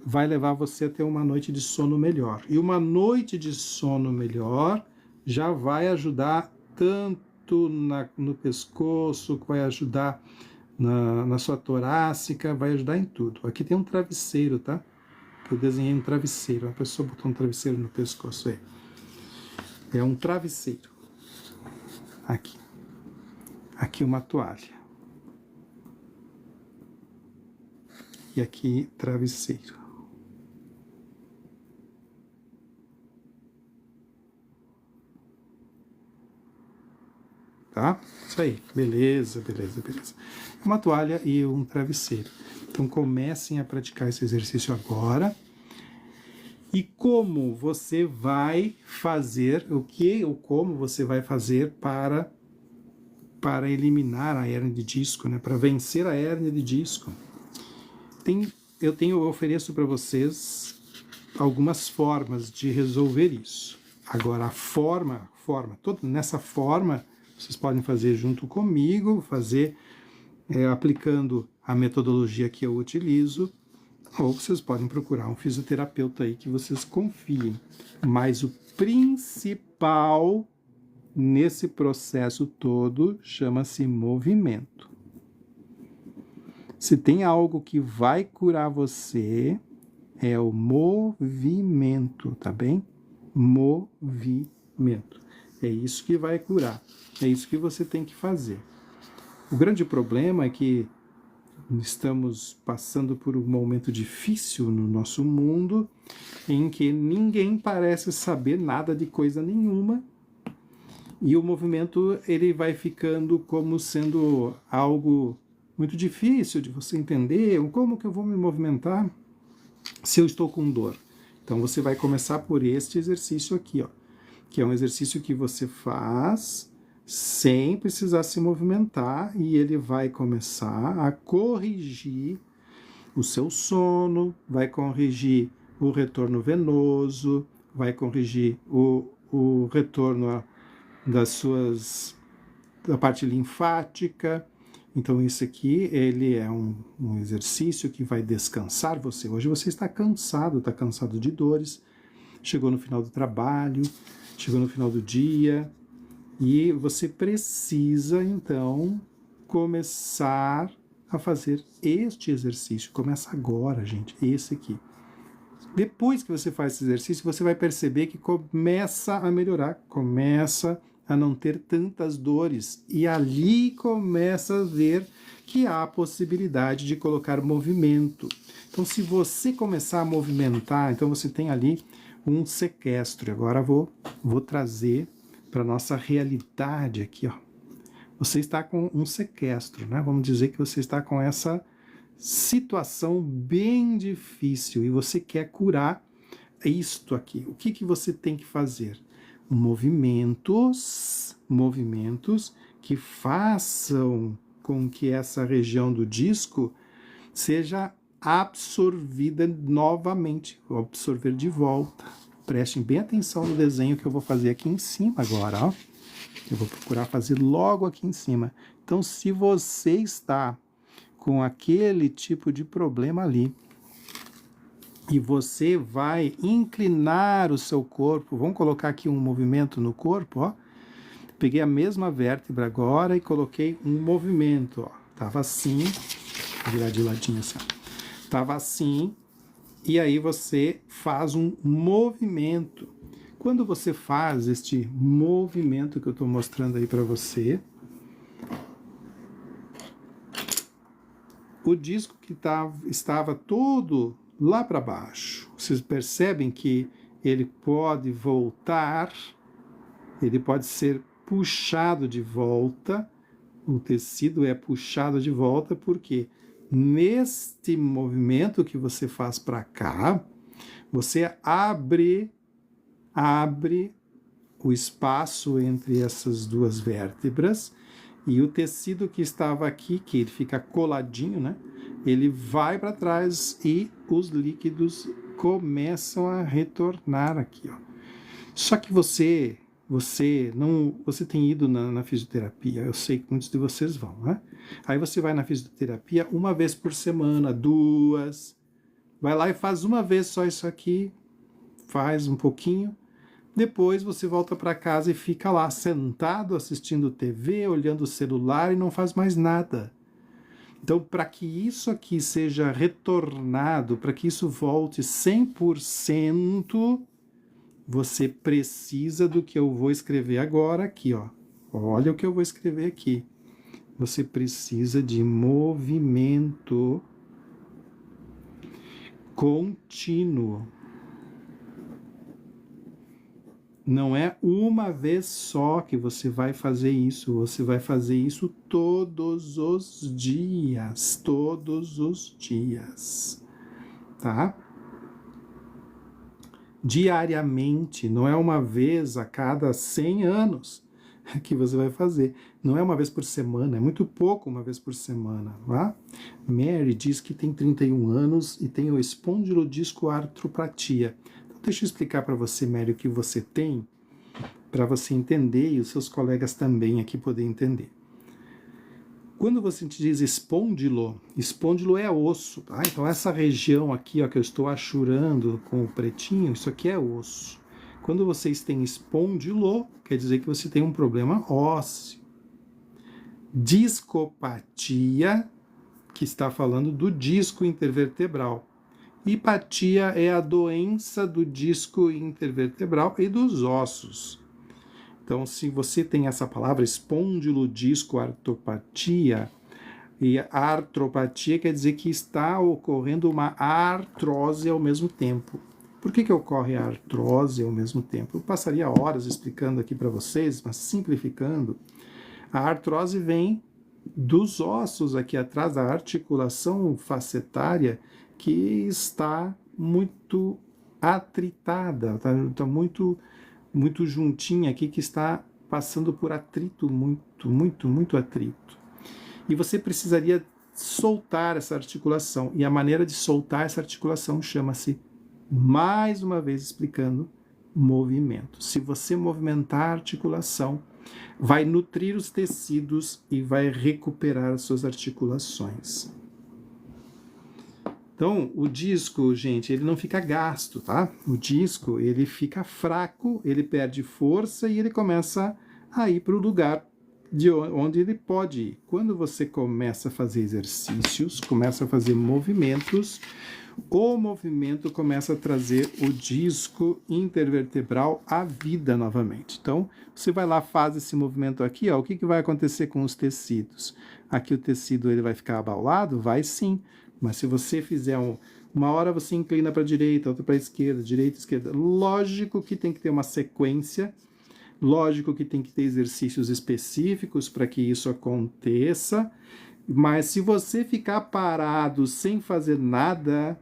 vai levar você a ter uma noite de sono melhor. E uma noite de sono melhor já vai ajudar tanto no pescoço, vai ajudar na sua torácica, vai ajudar em tudo. Aqui tem um travesseiro, tá? Eu desenhei um travesseiro, a pessoa botou um travesseiro no pescoço aí. É um travesseiro. Aqui uma toalha. E aqui travesseiro. Tá? Isso aí, beleza. Uma toalha e um travesseiro. Então comecem a praticar esse exercício agora. E como você vai fazer, como você vai fazer para eliminar a hérnia de disco, né? Para vencer a hérnia de disco. Eu ofereço para vocês algumas formas de resolver isso. Agora, a forma, nessa forma, vocês podem fazer junto comigo, aplicando a metodologia que eu utilizo, ou vocês podem procurar um fisioterapeuta aí que vocês confiem. Mas o principal nesse processo todo chama-se movimento. Se tem algo que vai curar você, é o movimento, tá bem? Movimento. É isso que vai curar. É isso que você tem que fazer. O grande problema é que estamos passando por um momento difícil no nosso mundo, em que ninguém parece saber nada de coisa nenhuma, e o movimento ele vai ficando como sendo algo muito difícil de você entender. Como que eu vou me movimentar se eu estou com dor? Então você vai começar por este exercício aqui, ó, que é um exercício que você faz sem precisar se movimentar, e ele vai começar a corrigir o seu sono, vai corrigir o retorno venoso, vai corrigir o retorno da parte linfática. Então isso aqui, ele é um exercício que vai descansar você. Hoje você está cansado de dores, chegou no final do trabalho, chegou no final do dia, e você precisa, então, começar a fazer este exercício. Começa agora, gente, esse aqui. Depois que você faz esse exercício, você vai perceber que começa a melhorar, começa a não ter tantas dores, e ali começa a ver que há a possibilidade de colocar movimento. Então, se você começar a movimentar, então você tem ali um sequestro. Agora vou trazer para a nossa realidade aqui, ó. Você está com um sequestro, né? Vamos dizer que você está com essa situação bem difícil e você quer curar isto aqui. O que você tem que fazer? Movimentos que façam com que essa região do disco seja absorvida novamente, vou absorver de volta. Prestem bem atenção no desenho que eu vou fazer aqui em cima agora, ó. Eu vou procurar fazer logo aqui em cima. Então, se você está com aquele tipo de problema ali, e você vai inclinar o seu corpo, vamos colocar aqui um movimento no corpo, ó. Peguei a mesma vértebra agora e coloquei um movimento, ó. Tava assim, vou virar de ladinho assim, ó. Tava assim, e aí você faz um movimento. Quando você faz este movimento que eu estou mostrando aí para você, o disco que estava todo lá para baixo, vocês percebem que ele pode voltar, ele pode ser puxado de volta, o tecido é puxado de volta, porque neste movimento que você faz para cá, você abre o espaço entre essas duas vértebras, e o tecido que estava aqui, que ele fica coladinho, né? Ele vai para trás e os líquidos começam a retornar aqui, ó. Só que você tem ido na fisioterapia, eu sei que muitos de vocês vão, né? Aí você vai na fisioterapia uma vez por semana, duas, vai lá e faz uma vez só isso aqui, faz um pouquinho, depois você volta para casa e fica lá sentado assistindo TV, olhando o celular e não faz mais nada. Então, para que isso aqui seja retornado, para que isso volte 100%, você precisa do que eu vou escrever agora aqui, ó. Olha o que eu vou escrever aqui. Você precisa de movimento contínuo. Não é uma vez só que você vai fazer isso, você vai fazer isso todos os dias, tá? Diariamente, não é uma vez a cada 100 anos que você vai fazer, não é uma vez por semana, é muito pouco uma vez por semana, tá? Mary diz que tem 31 anos e tem o espondilodiscoartropatia. Deixa eu explicar para você, Mary, o que você tem, para você entender e os seus colegas também aqui poderem entender. Quando você diz espôndilo é osso, tá? Então essa região aqui, ó, que eu estou achurando com o pretinho, isso aqui é osso. Quando vocês têm espôndilo, quer dizer que você tem um problema ósseo. Discopatia que está falando do disco intervertebral. Hipatia é a doença do disco intervertebral e dos ossos. Então, se você tem essa palavra espondilodiscoartropatia, e a artropatia quer dizer que está ocorrendo uma artrose ao mesmo tempo. Por que ocorre a artrose ao mesmo tempo? Eu passaria horas explicando aqui para vocês, mas simplificando, a artrose vem dos ossos aqui atrás, da articulação facetária, que está muito atritada, está muito juntinha aqui, que está passando por atrito, muito atrito. E você precisaria soltar essa articulação, e a maneira de soltar essa articulação chama-se, mais uma vez explicando, movimento. Se você movimentar a articulação, vai nutrir os tecidos e vai recuperar as suas articulações. Então, o disco, gente, ele não fica gasto, tá? O disco, ele fica fraco, ele perde força e ele começa a ir para o lugar de onde ele pode ir. Quando você começa a fazer exercícios, começa a fazer movimentos, o movimento começa a trazer o disco intervertebral à vida novamente. Então, você vai lá, faz esse movimento aqui, ó, o que vai acontecer com os tecidos? Aqui o tecido ele vai ficar abaulado? Vai sim, mas se você fizer uma hora você inclina para a direita, outra para a esquerda, direita, esquerda, lógico que tem que ter uma sequência, lógico que tem que ter exercícios específicos para que isso aconteça, mas se você ficar parado sem fazer nada,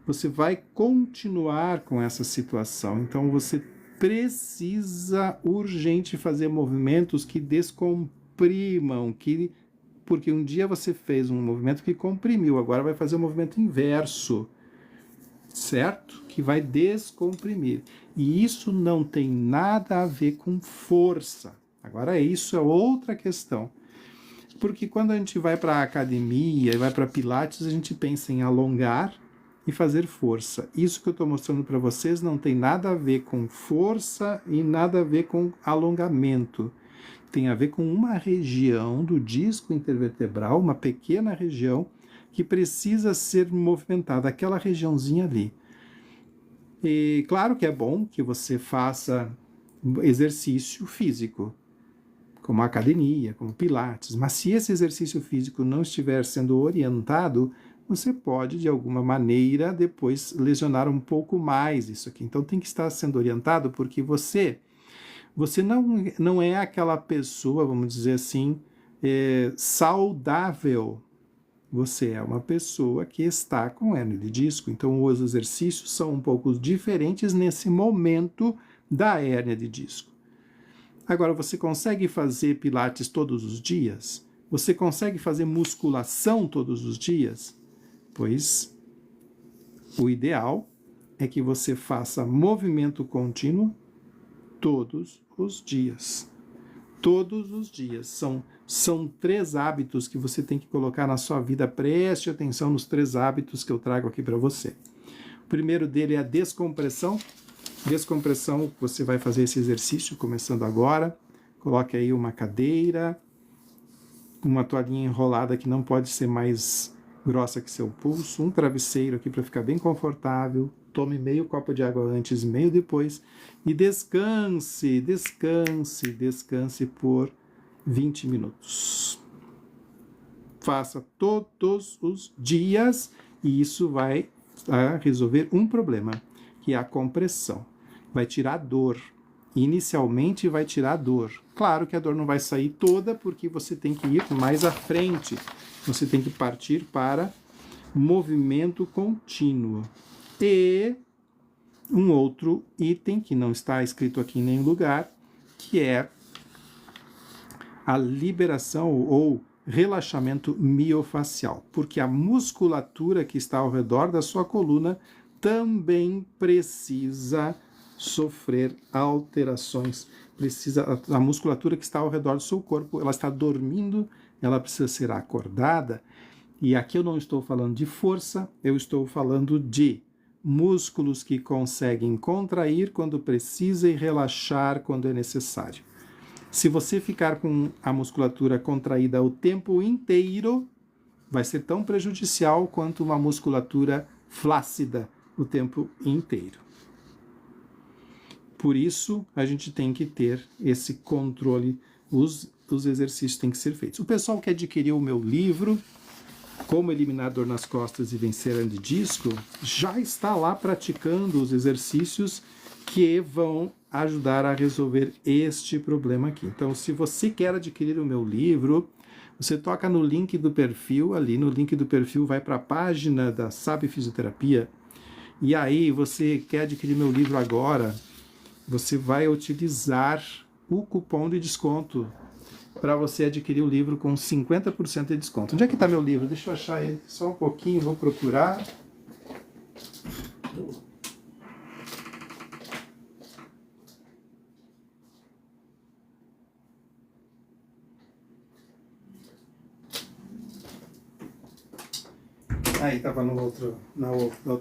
você vai continuar com essa situação. Então você precisa urgente fazer movimentos que descomprimam, porque um dia você fez um movimento que comprimiu, agora vai fazer o movimento inverso, certo? Que vai descomprimir. E isso não tem nada a ver com força. Agora isso é outra questão. Porque quando a gente vai para a academia e vai para Pilates, a gente pensa em alongar e fazer força. Isso que eu estou mostrando para vocês não tem nada a ver com força e nada a ver com alongamento. Tem a ver com uma região do disco intervertebral, uma pequena região, que precisa ser movimentada, aquela regiãozinha ali. E claro que é bom que você faça exercício físico, como academia, como pilates, mas se esse exercício físico não estiver sendo orientado, você pode, de alguma maneira, depois lesionar um pouco mais isso aqui. Então tem que estar sendo orientado, porque você não é aquela pessoa, vamos dizer assim, saudável. Você é uma pessoa que está com hérnia de disco. Então os exercícios são um pouco diferentes nesse momento da hérnia de disco. Agora, você consegue fazer pilates todos os dias? Você consegue fazer musculação todos os dias? Pois o ideal é que você faça movimento contínuo todos os dias. Todos os dias. São 3 hábitos que você tem que colocar na sua vida. Preste atenção nos 3 hábitos que eu trago aqui para você. O primeiro dele é a descompressão. Descompressão, você vai fazer esse exercício começando agora. Coloque aí uma cadeira, uma toalhinha enrolada que não pode ser mais grossa que seu pulso, um travesseiro aqui para ficar bem confortável. Tome meio copo de água antes, meio depois e descanse por 20 minutos. Faça todos os dias e isso vai resolver um problema, que é a compressão. Vai tirar a dor. Inicialmente vai tirar a dor. Claro que a dor não vai sair toda, porque você tem que ir mais à frente. Você tem que partir para movimento contínuo. E um outro item que não está escrito aqui em nenhum lugar, que é a liberação ou relaxamento miofacial, porque a musculatura que está ao redor da sua coluna também precisa sofrer alterações. A musculatura que está ao redor do seu corpo, ela está dormindo, ela precisa ser acordada. E aqui eu não estou falando de força, eu estou falando de músculos que conseguem contrair quando precisa e relaxar quando é necessário. Se você ficar com a musculatura contraída o tempo inteiro, vai ser tão prejudicial quanto uma musculatura flácida o tempo inteiro. Por isso, a gente tem que ter esse controle, os exercícios têm que ser feitos. O pessoal que adquiriu o meu livro, Como Eliminar Dor nas Costas e Vencer Hernia de Disco, já está lá praticando os exercícios que vão ajudar a resolver este problema aqui. Então, se você quer adquirir o meu livro, você toca no link do perfil, ali no link do perfil vai para a página da Sabe Fisioterapia, e aí você quer adquirir meu livro agora, você vai utilizar o cupom de desconto para você adquirir o livro com 50% de desconto. Onde é que está meu livro? Deixa eu achar ele só um pouquinho, vou procurar. Aí estava no outro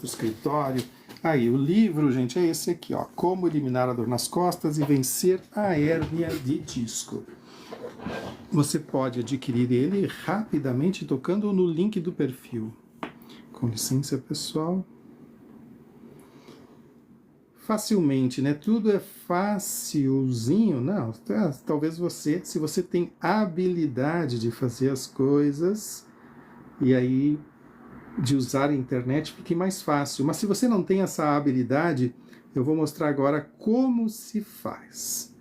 escritório. Aí, o livro, gente, é esse aqui, ó. Como Eliminar a Dor nas Costas e Vencer a Hérnia de Disco. Você pode adquirir ele rapidamente tocando no link do perfil. Com licença, pessoal. Facilmente, né? Tudo é facilzinho. Não, talvez você, se você tem habilidade de fazer as coisas, e aí de usar a internet, fique mais fácil. Mas se você não tem essa habilidade, eu vou mostrar agora como se faz.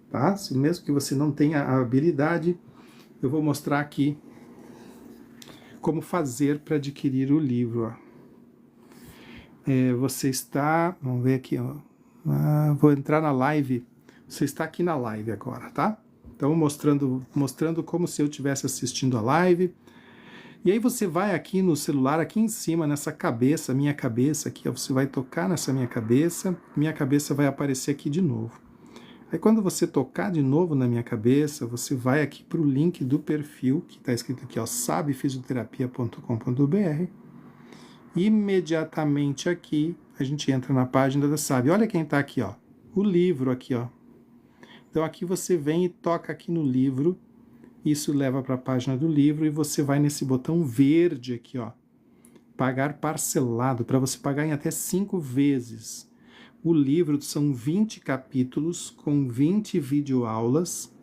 Tá? Se mesmo que você não tenha a habilidade, eu vou mostrar aqui como fazer para adquirir o livro. Ó. Você está... Vamos ver aqui. Ó. Vou entrar na live. Você está aqui na live agora, tá? Então, mostrando como se eu estivesse assistindo a live. E aí você vai aqui no celular, aqui em cima, nessa cabeça, minha cabeça aqui, ó, você vai tocar nessa minha cabeça vai aparecer aqui de novo. Aí quando você tocar de novo na minha cabeça, você vai aqui para o link do perfil, que está escrito aqui, ó, sabefisioterapia.com.br. Imediatamente aqui, a gente entra na página da Sabe. Olha quem está aqui, ó, o livro aqui, ó. Então aqui você vem e toca aqui no livro. Isso leva para a página do livro e você vai nesse botão verde aqui, ó, pagar parcelado, para você pagar em até 5 vezes. O livro são 20 capítulos com 20 videoaulas,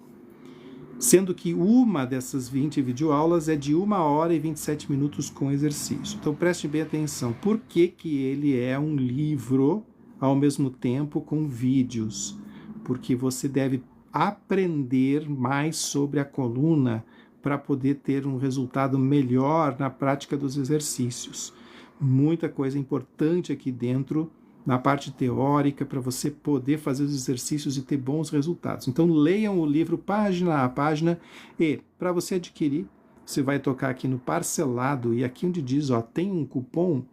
sendo que uma dessas 20 videoaulas é de 1 hora e 27 minutos com exercício. Então preste bem atenção, por que que ele é um livro ao mesmo tempo com vídeos? Porque você deve aprender mais sobre a coluna para poder ter um resultado melhor na prática dos exercícios. Muita coisa importante aqui dentro, na parte teórica, para você poder fazer os exercícios e ter bons resultados. Então leiam o livro página a página e, para você adquirir, você vai tocar aqui no parcelado e aqui onde diz, ó, tem um cupom,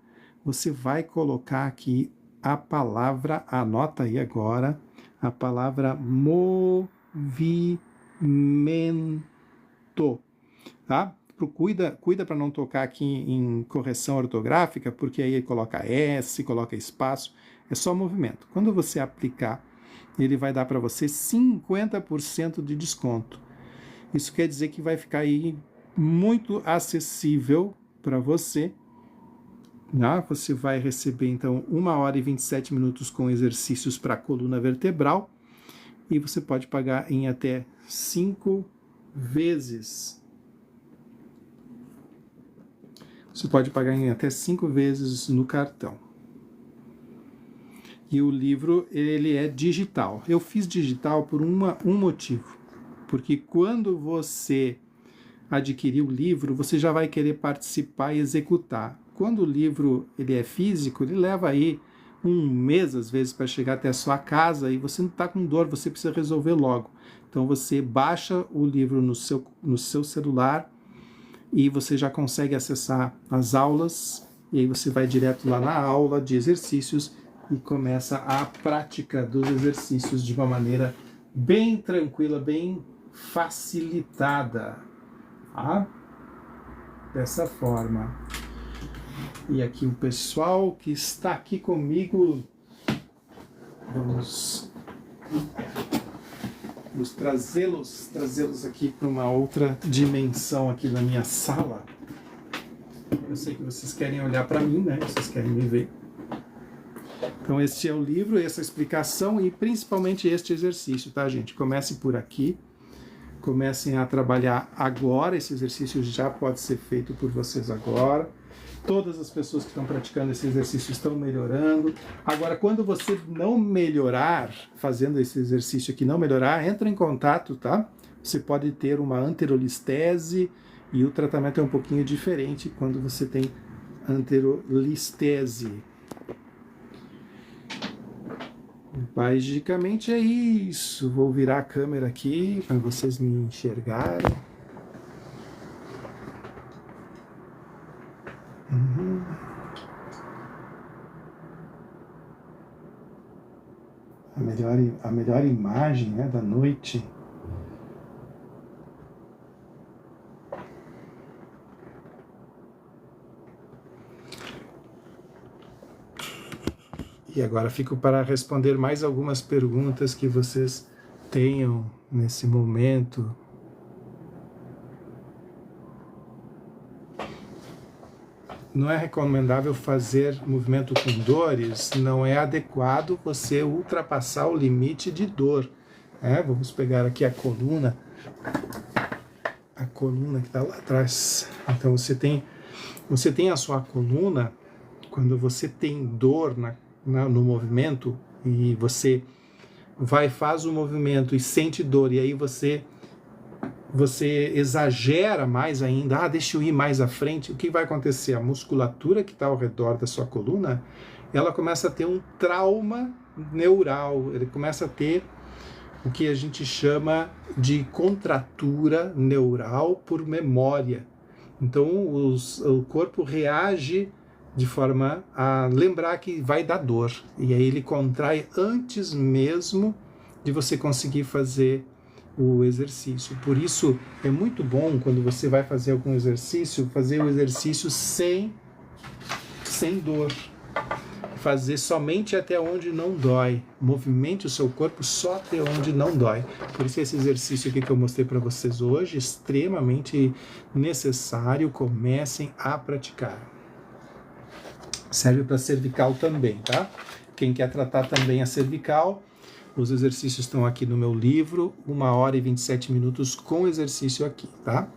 você vai colocar aqui a palavra, anota aí agora, a palavra movimento, tá? Cuida para não tocar aqui em correção ortográfica, porque aí ele coloca S, coloca espaço, é só movimento. Quando você aplicar, ele vai dar para você 50% de desconto. Isso quer dizer que vai ficar aí muito acessível para você. Você vai receber, então, 1 hora e 27 minutos com exercícios para a coluna vertebral e você pode pagar em até 5 vezes. Você pode pagar em até 5 vezes no cartão. E o livro, ele é digital. Eu fiz digital por um motivo. Porque quando você adquirir o livro, você já vai querer participar e executar. Quando o livro ele é físico, ele leva aí 1 mês, às vezes, para chegar até a sua casa e você não está com dor, você precisa resolver logo. Então você baixa o livro no seu celular e você já consegue acessar as aulas e aí você vai direto lá na aula de exercícios e começa a prática dos exercícios de uma maneira bem tranquila, bem facilitada. Tá? Dessa forma. E aqui o pessoal que está aqui comigo, vamos trazê-los aqui para uma outra dimensão aqui na minha sala. Eu sei que vocês querem olhar para mim, né? Vocês querem me ver. Então este é o livro, essa explicação e principalmente este exercício, tá, gente? Comece por aqui. Comecem a trabalhar agora. Esse exercício já pode ser feito por vocês agora. Todas as pessoas que estão praticando esse exercício estão melhorando. Agora, quando você não melhorar, fazendo esse exercício aqui, não melhorar, entra em contato, tá? Você pode ter uma anterolistese e o tratamento é um pouquinho diferente quando você tem anterolistese. Basicamente é isso. Vou virar a câmera aqui para vocês me enxergarem. A melhor imagem, né, da noite. E agora fico para responder mais algumas perguntas que vocês tenham nesse momento. Não é recomendável fazer movimento com dores, não é adequado você ultrapassar o limite de dor. Vamos pegar aqui a coluna que está lá atrás. Então você tem a sua coluna, quando você tem dor no movimento e você faz o movimento e sente dor, e aí você exagera mais ainda, deixa eu ir mais à frente, o que vai acontecer? A musculatura que está ao redor da sua coluna, ela começa a ter um trauma neural, ele começa a ter o que a gente chama de contratura neural por memória. Então o corpo reage de forma a lembrar que vai dar dor, e aí ele contrai antes mesmo de você conseguir fazer o exercício. Por isso é muito bom quando você vai fazer algum exercício, fazer o exercício sem dor. Fazer somente até onde não dói. Movimente o seu corpo só até onde não dói. Por isso esse exercício aqui que eu mostrei para vocês hoje, extremamente necessário, comecem a praticar. Serve para cervical também, tá? Quem quer tratar também a cervical, os exercícios estão aqui no meu livro, 1h e 27 minutos com exercício aqui, tá?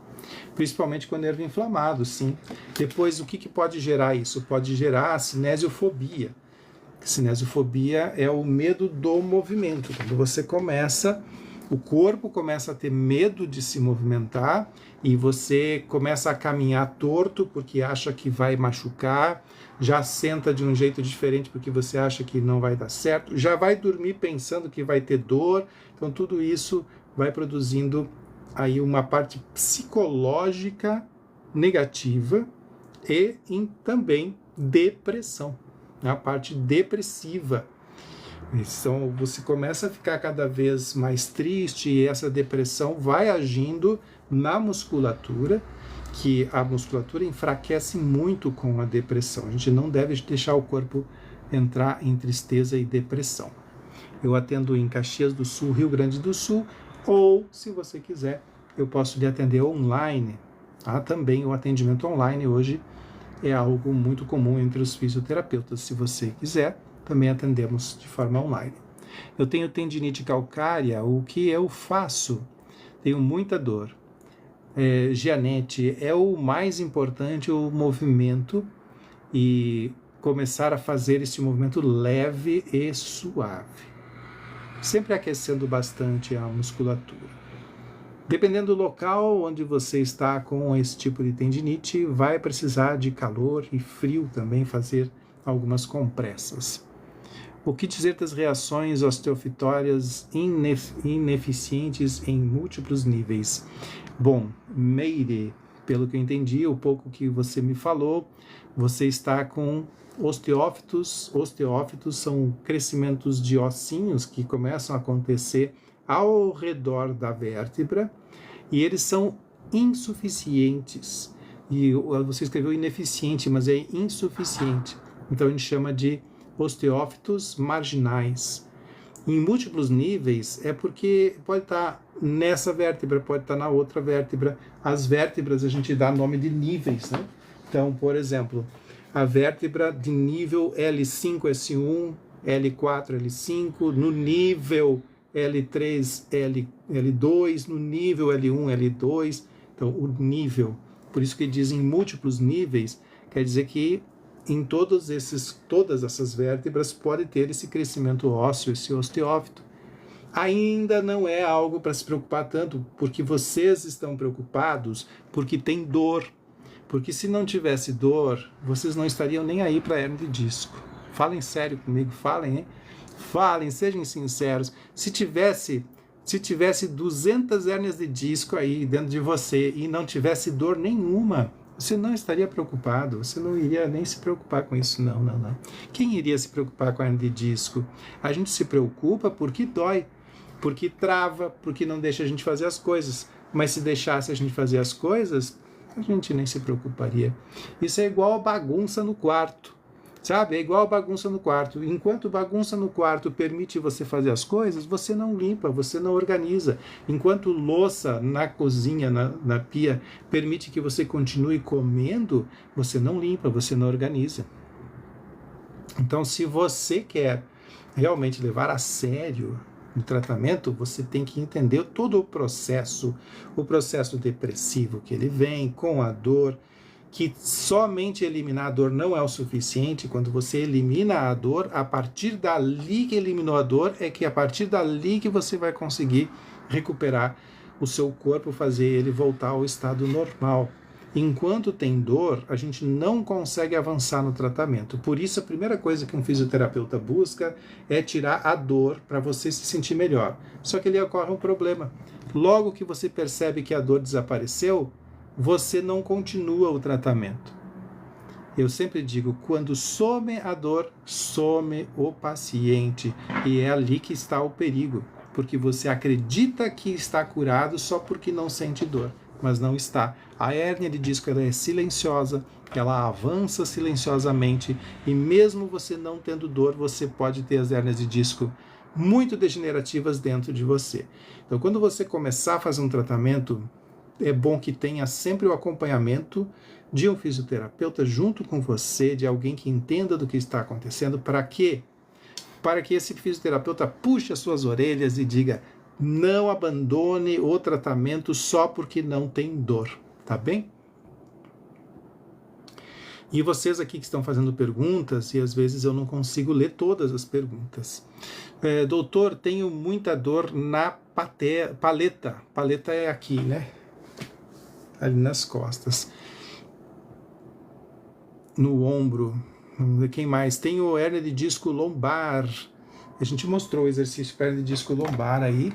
Principalmente com o nervo inflamado, sim. Depois, o que pode gerar isso? Pode gerar a cinesiofobia. Cinesiofobia é o medo do movimento. Quando você o corpo começa a ter medo de se movimentar e você começa a caminhar torto porque acha que vai machucar, já senta de um jeito diferente porque você acha que não vai dar certo, já vai dormir pensando que vai ter dor. Então tudo isso vai produzindo aí uma parte psicológica negativa e também depressão, a parte depressiva. Então você começa a ficar cada vez mais triste e essa depressão vai agindo na musculatura, que a musculatura enfraquece muito com a depressão. A gente não deve deixar o corpo entrar em tristeza e depressão. Eu atendo em Caxias do Sul, Rio Grande do Sul, ou, se você quiser, eu posso lhe atender online. Também o atendimento online hoje é algo muito comum entre os fisioterapeutas. Se você quiser, também atendemos de forma online. Eu tenho tendinite calcária, o que eu faço? Tenho muita dor. Gianete, é o mais importante o movimento e começar a fazer esse movimento leve e suave. Sempre aquecendo bastante a musculatura. Dependendo do local onde você está com esse tipo de tendinite, vai precisar de calor e frio também, fazer algumas compressas. O que dizer das reações osteofitórias ineficientes em múltiplos níveis? Bom, Meire, pelo que eu entendi, o pouco que você me falou, você está com osteófitos. Osteófitos são crescimentos de ossinhos que começam a acontecer ao redor da vértebra e eles são insuficientes. E você escreveu ineficiente, mas é insuficiente. Então a gente chama de osteófitos marginais. Em múltiplos níveis é porque pode estar nessa vértebra, pode estar na outra vértebra. As vértebras a gente dá nome de níveis, né? Então, por exemplo, a vértebra de nível L5, S1, L4, L5, no nível L3, L2, no nível L1, L2. Então, o nível, por isso que dizem múltiplos níveis, quer dizer que em todas essas vértebras pode ter esse crescimento ósseo, esse osteófito. Ainda não é algo para se preocupar tanto, porque vocês estão preocupados porque tem dor. Porque se não tivesse dor, vocês não estariam nem aí para hernia de disco. Falem sério comigo, falem, hein? Falem, sejam sinceros. Se tivesse 200 hérnias de disco aí dentro de você e não tivesse dor nenhuma, você não estaria preocupado, você não iria nem se preocupar com isso, não. Quem iria se preocupar com a hernia de disco? A gente se preocupa porque dói, porque trava, porque não deixa a gente fazer as coisas. Mas se deixasse a gente fazer as coisas, a gente nem se preocuparia. Isso é igual a bagunça no quarto, sabe? É igual a bagunça no quarto. Enquanto bagunça no quarto permite você fazer as coisas, você não limpa, você não organiza. Enquanto louça na cozinha, na pia, permite que você continue comendo, você não limpa, você não organiza. Então, se você quer realmente levar a sério o tratamento, você tem que entender todo o processo depressivo que ele vem, com a dor, que somente eliminar a dor não é o suficiente. Quando você elimina a dor, a partir dali que eliminou a dor, é que a partir dali que você vai conseguir recuperar o seu corpo, fazer ele voltar ao estado normal. Enquanto tem dor, a gente não consegue avançar no tratamento. Por isso, a primeira coisa que um fisioterapeuta busca é tirar a dor para você se sentir melhor. Só que ali ocorre um problema. Logo que você percebe que a dor desapareceu, você não continua o tratamento. Eu sempre digo, quando some a dor, some o paciente. E é ali que está o perigo. Porque você acredita que está curado só porque não sente dor. Mas não está. A hérnia de disco ela é silenciosa, ela avança silenciosamente e mesmo você não tendo dor, você pode ter as hérnias de disco muito degenerativas dentro de você. Então, quando você começar a fazer um tratamento, é bom que tenha sempre o acompanhamento de um fisioterapeuta junto com você, de alguém que entenda do que está acontecendo. Para quê? Para que esse fisioterapeuta puxe as suas orelhas e diga: não abandone o tratamento só porque não tem dor, tá bem? E vocês aqui que estão fazendo perguntas, e às vezes eu não consigo ler todas as perguntas. Doutor, tenho muita dor na paleta. Paleta é aqui, né? Ali nas costas. No ombro. Vamos ver quem mais. Tenho hérnia de disco lombar. A gente mostrou o exercício para hérnia de disco lombar aí.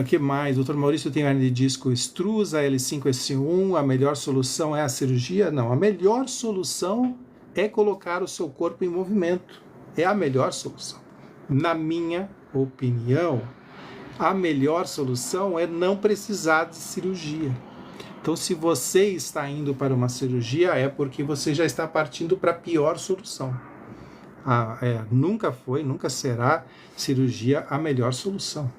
Que mais? Doutor Maurício, tem hérnia de disco extrusa, L5, S1. A melhor solução é a cirurgia? Não. A melhor solução é colocar o seu corpo em movimento. É a melhor solução. Na minha opinião, a melhor solução é não precisar de cirurgia. Então, se você está indo para uma cirurgia, é porque você já está partindo para a pior solução. Nunca foi, nunca será cirurgia a melhor solução.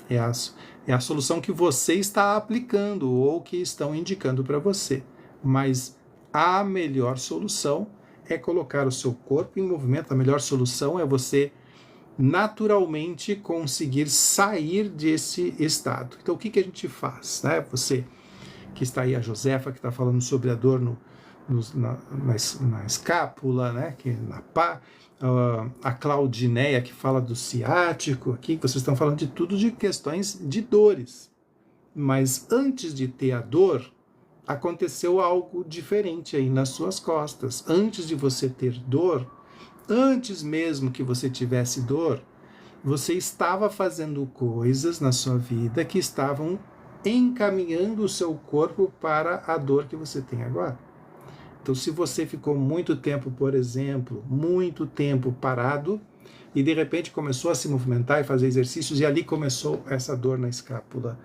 É a solução que você está aplicando ou que estão indicando para você. Mas a melhor solução é colocar o seu corpo em movimento. A melhor solução é você naturalmente conseguir sair desse estado. Então, o que a gente faz? Né? Você que está aí, a Josefa, que está falando sobre a dor na escápula, né? Que na pá, a Claudineia, que fala do ciático, aqui, vocês estão falando de tudo de questões de dores. Mas antes de ter a dor, aconteceu algo diferente aí nas suas costas. Antes de você ter dor, antes mesmo que você tivesse dor, você estava fazendo coisas na sua vida que estavam encaminhando o seu corpo para a dor que você tem agora. Então, se você ficou muito tempo, por exemplo, muito tempo parado e de repente começou a se movimentar e fazer exercícios e ali começou essa dor na escápula.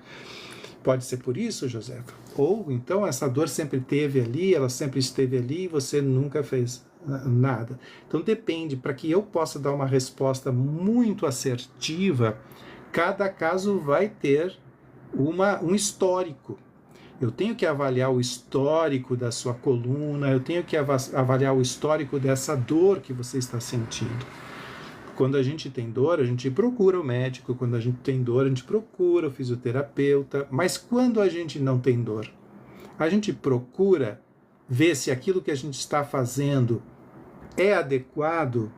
Pode ser por isso, Josefa? Ou então essa dor sempre teve ali, ela sempre esteve ali e você nunca fez nada. Então depende, para que eu possa dar uma resposta muito assertiva, cada caso vai ter um histórico. Eu tenho que avaliar o histórico da sua coluna, eu tenho que avaliar o histórico dessa dor que você está sentindo. Quando a gente tem dor, a gente procura o médico, quando a gente tem dor, a gente procura o fisioterapeuta, mas quando a gente não tem dor, a gente procura ver se aquilo que a gente está fazendo é adequado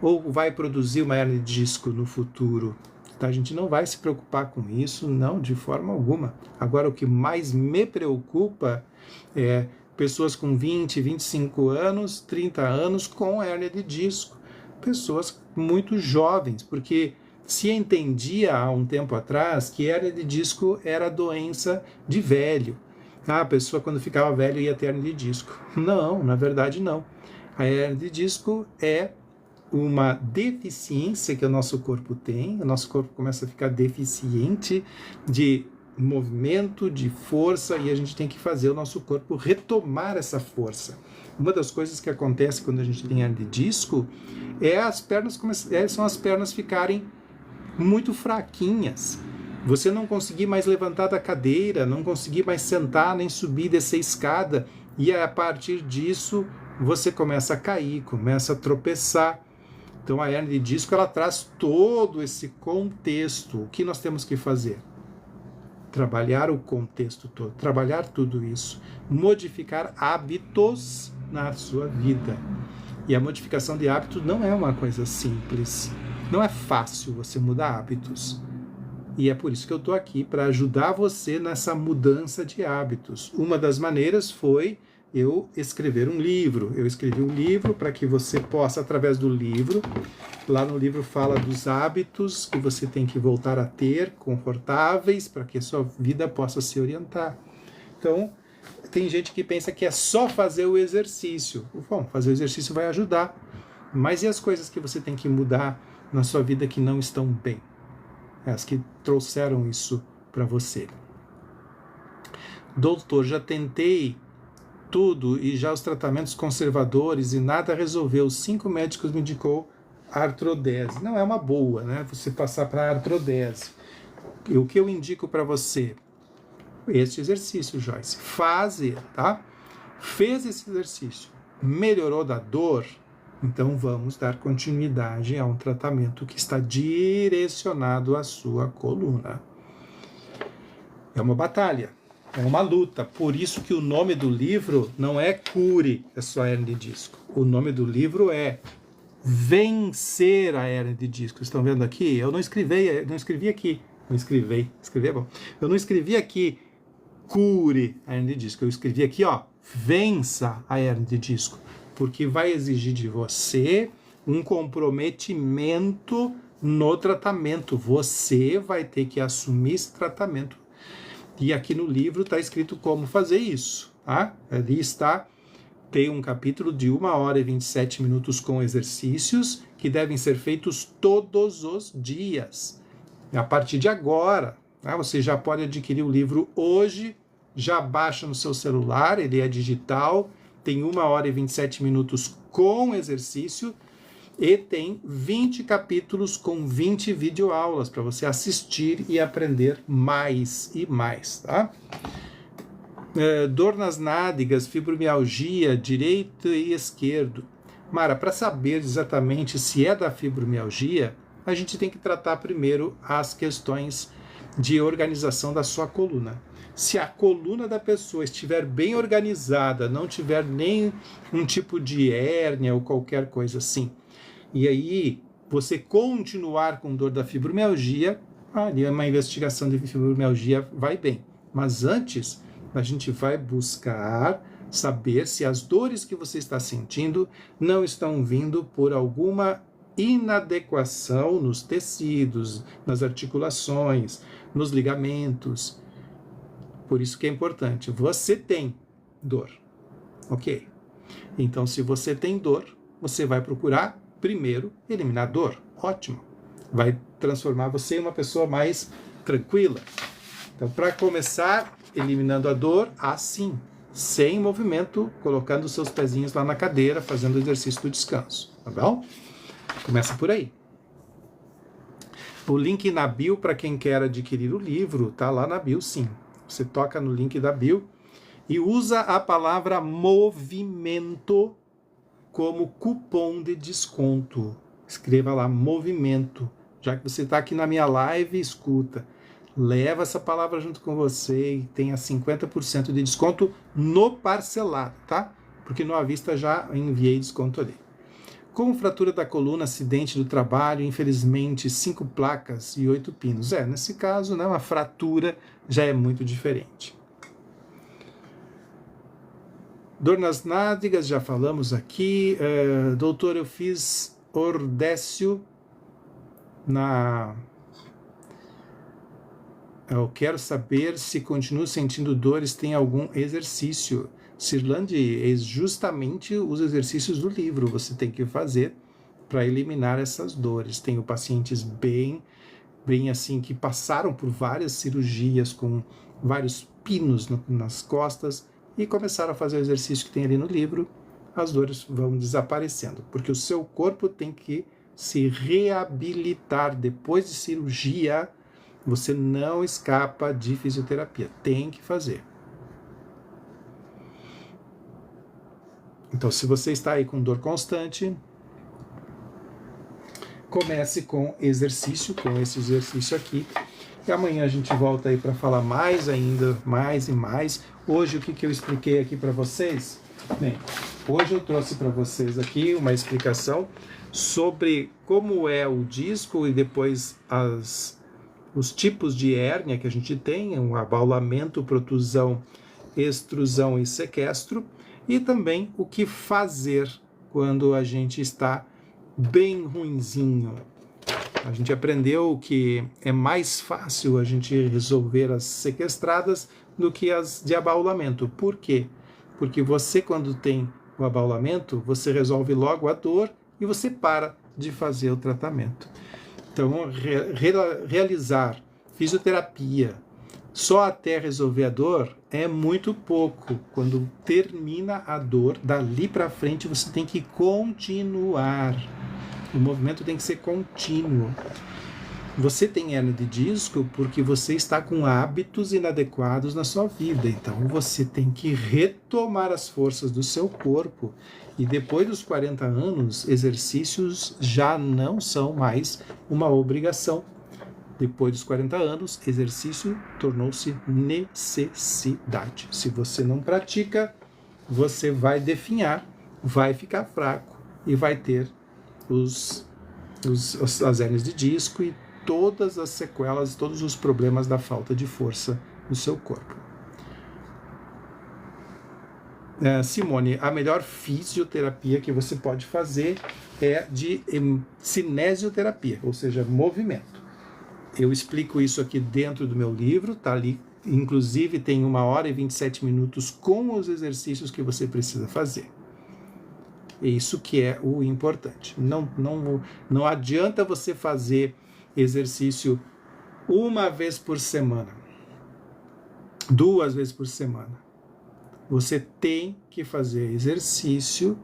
ou vai produzir uma hernia de disco no futuro. A gente não vai se preocupar com isso, não, de forma alguma. Agora, o que mais me preocupa é pessoas com 20, 25 anos, 30 anos com hernia de disco. Pessoas muito jovens, porque se entendia há um tempo atrás que hernia de disco era doença de velho. A pessoa quando ficava velho ia ter hernia de disco. Não, na verdade não. A hernia de disco é uma deficiência que o nosso corpo tem, o nosso corpo começa a ficar deficiente de movimento, de força, e a gente tem que fazer o nosso corpo retomar essa força. Uma das coisas que acontece quando a gente tem hernia de disco são as pernas ficarem muito fraquinhas. Você não conseguir mais levantar da cadeira, não conseguir mais sentar, nem subir, descer escada, e a partir disso você começa a cair, começa a tropeçar. Então a hernia de disco ela traz todo esse contexto. O que nós temos que fazer? Trabalhar o contexto todo, trabalhar tudo isso, modificar hábitos na sua vida. E a modificação de hábitos não é uma coisa simples. Não é fácil você mudar hábitos. E é por isso que eu estou aqui, para ajudar você nessa mudança de hábitos. Uma das maneiras foi eu escrever um livro. Eu escrevi um livro para que você possa, através do livro, lá no livro fala dos hábitos que você tem que voltar a ter, confortáveis, para que a sua vida possa se orientar. Então, tem gente que pensa que é só fazer o exercício. Bom, fazer o exercício vai ajudar. Mas e as coisas que você tem que mudar na sua vida que não estão bem? As que trouxeram isso para você. Doutor, já tentei tudo e já os tratamentos conservadores e nada resolveu. 5 médicos me indicou artrodese. Não é uma boa, né? Você passar para artrodese. E o que eu indico para você? Este exercício, Joyce. Fazer, tá? Fez esse exercício. Melhorou da dor? Então vamos dar continuidade a um tratamento que está direcionado à sua coluna. É uma batalha. É uma luta, por isso que o nome do livro não é Cure a sua hernia de disco. O nome do livro é Vencer a hernia de disco. Estão vendo aqui? Eu não escrevi aqui. Escrever é bom. Eu não escrevi aqui Cure a hernia de disco. Eu escrevi aqui, ó, Vença a hernia de disco. Porque vai exigir de você um comprometimento no tratamento. Você vai ter que assumir esse tratamento. E aqui no livro está escrito como fazer isso, tá? Ali está, tem um capítulo de 1 hora e 27 minutos com exercícios que devem ser feitos todos os dias. A partir de agora, tá? Você já pode adquirir o livro hoje, já baixa no seu celular, ele é digital, tem 1 hora e 27 minutos com exercício, e tem 20 capítulos com 20 videoaulas para você assistir e aprender mais e mais, tá? Dor nas nádegas, fibromialgia, direito e esquerdo. Mara, para saber exatamente se é da fibromialgia, a gente tem que tratar primeiro as questões de organização da sua coluna. Se a coluna da pessoa estiver bem organizada, não tiver nem um tipo de hérnia ou qualquer coisa assim, e aí você continuar com dor da fibromialgia, ali uma investigação de fibromialgia vai bem. Mas antes, a gente vai buscar saber se as dores que você está sentindo não estão vindo por alguma inadequação nos tecidos, nas articulações, nos ligamentos. Por isso que é importante. Você tem dor, ok? Então, se você tem dor, você vai procurar primeiro eliminar dor. Ótimo. Vai transformar você em uma pessoa mais tranquila. Então, para começar, eliminando a dor, assim, sem movimento, colocando os seus pezinhos lá na cadeira, fazendo o exercício do descanso. Tá bom? Começa por aí. O link na bio para quem quer adquirir o livro, tá lá na bio sim. Você toca no link da bio e usa a palavra movimento como cupom de desconto. Escreva lá movimento. Já que você está aqui na minha live, escuta. Leva essa palavra junto com você e tenha 50% de desconto no parcelado, tá? Porque no à vista já enviei desconto ali. Com fratura da coluna, acidente do trabalho, infelizmente 5 placas e 8 pinos. Nesse caso, né, uma fratura já é muito diferente. Dor nas nádegas, já falamos aqui. Doutor, eu fiz ordécio Eu quero saber se continuo sentindo dores, tem algum exercício. Cirlande, é justamente os exercícios do livro você tem que fazer para eliminar essas dores. Tenho pacientes bem assim, que passaram por várias cirurgias com vários pinos nas costas e começaram a fazer o exercício que tem ali no livro, as dores vão desaparecendo, porque o seu corpo tem que se reabilitar depois de cirurgia. Você não escapa de fisioterapia, tem que fazer. Então, se você está aí com dor constante, comece com exercício, com esse exercício aqui. E amanhã a gente volta aí para falar mais ainda, mais e mais. Hoje, o que eu expliquei aqui para vocês? Bem, hoje eu trouxe para vocês aqui uma explicação sobre como é o disco e depois os tipos de hérnia que a gente tem, um abaulamento, protusão, extrusão e sequestro, e também o que fazer quando a gente está bem ruinzinho. A gente aprendeu que é mais fácil a gente resolver as sequestradas do que as de abaulamento. Por quê? Porque você, quando tem o abaulamento, você resolve logo a dor e você para de fazer o tratamento. Então, realizar fisioterapia só até resolver a dor é muito pouco. Quando termina a dor, dali para frente você tem que continuar. O movimento tem que ser contínuo. Você tem hérnia de disco porque você está com hábitos inadequados na sua vida. Então você tem que retomar as forças do seu corpo. E depois dos 40 anos, exercícios já não são mais uma obrigação. Depois dos 40 anos, exercício tornou-se necessidade. Se você não pratica, você vai definhar, vai ficar fraco e vai ter as hérnias de disco e todas as sequelas, todos os problemas da falta de força no seu corpo. Simone, a melhor fisioterapia que você pode fazer é de cinesioterapia, ou seja, movimento. Eu explico isso aqui dentro do meu livro, tá ali, inclusive tem 1h e 27 minutos com os exercícios que você precisa fazer. É isso que é o importante. Não adianta você fazer exercício 1 vez por semana, 2 vezes por semana. Você tem que fazer exercício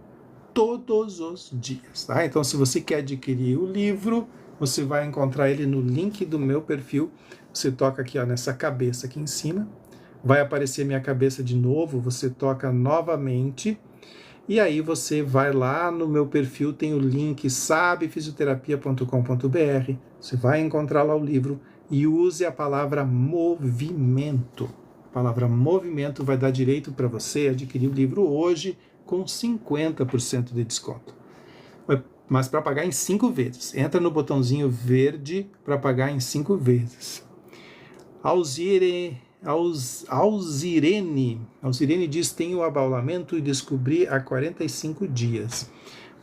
todos os dias, tá? Então, se você quer adquirir o livro, você vai encontrar ele no link do meu perfil. Você toca aqui, ó, nessa cabeça aqui em cima, vai aparecer minha cabeça de novo, você toca novamente, e aí você vai lá no meu perfil, tem o link sabefisioterapia.com.br, você vai encontrar lá o livro e use a palavra movimento. A palavra movimento vai dar direito para você adquirir o livro hoje com 50% de desconto. Mas para pagar em 5 vezes. Entra no botãozinho verde para pagar em 5 vezes. Alzirene diz: tenho abaulamento e descobri há 45 dias.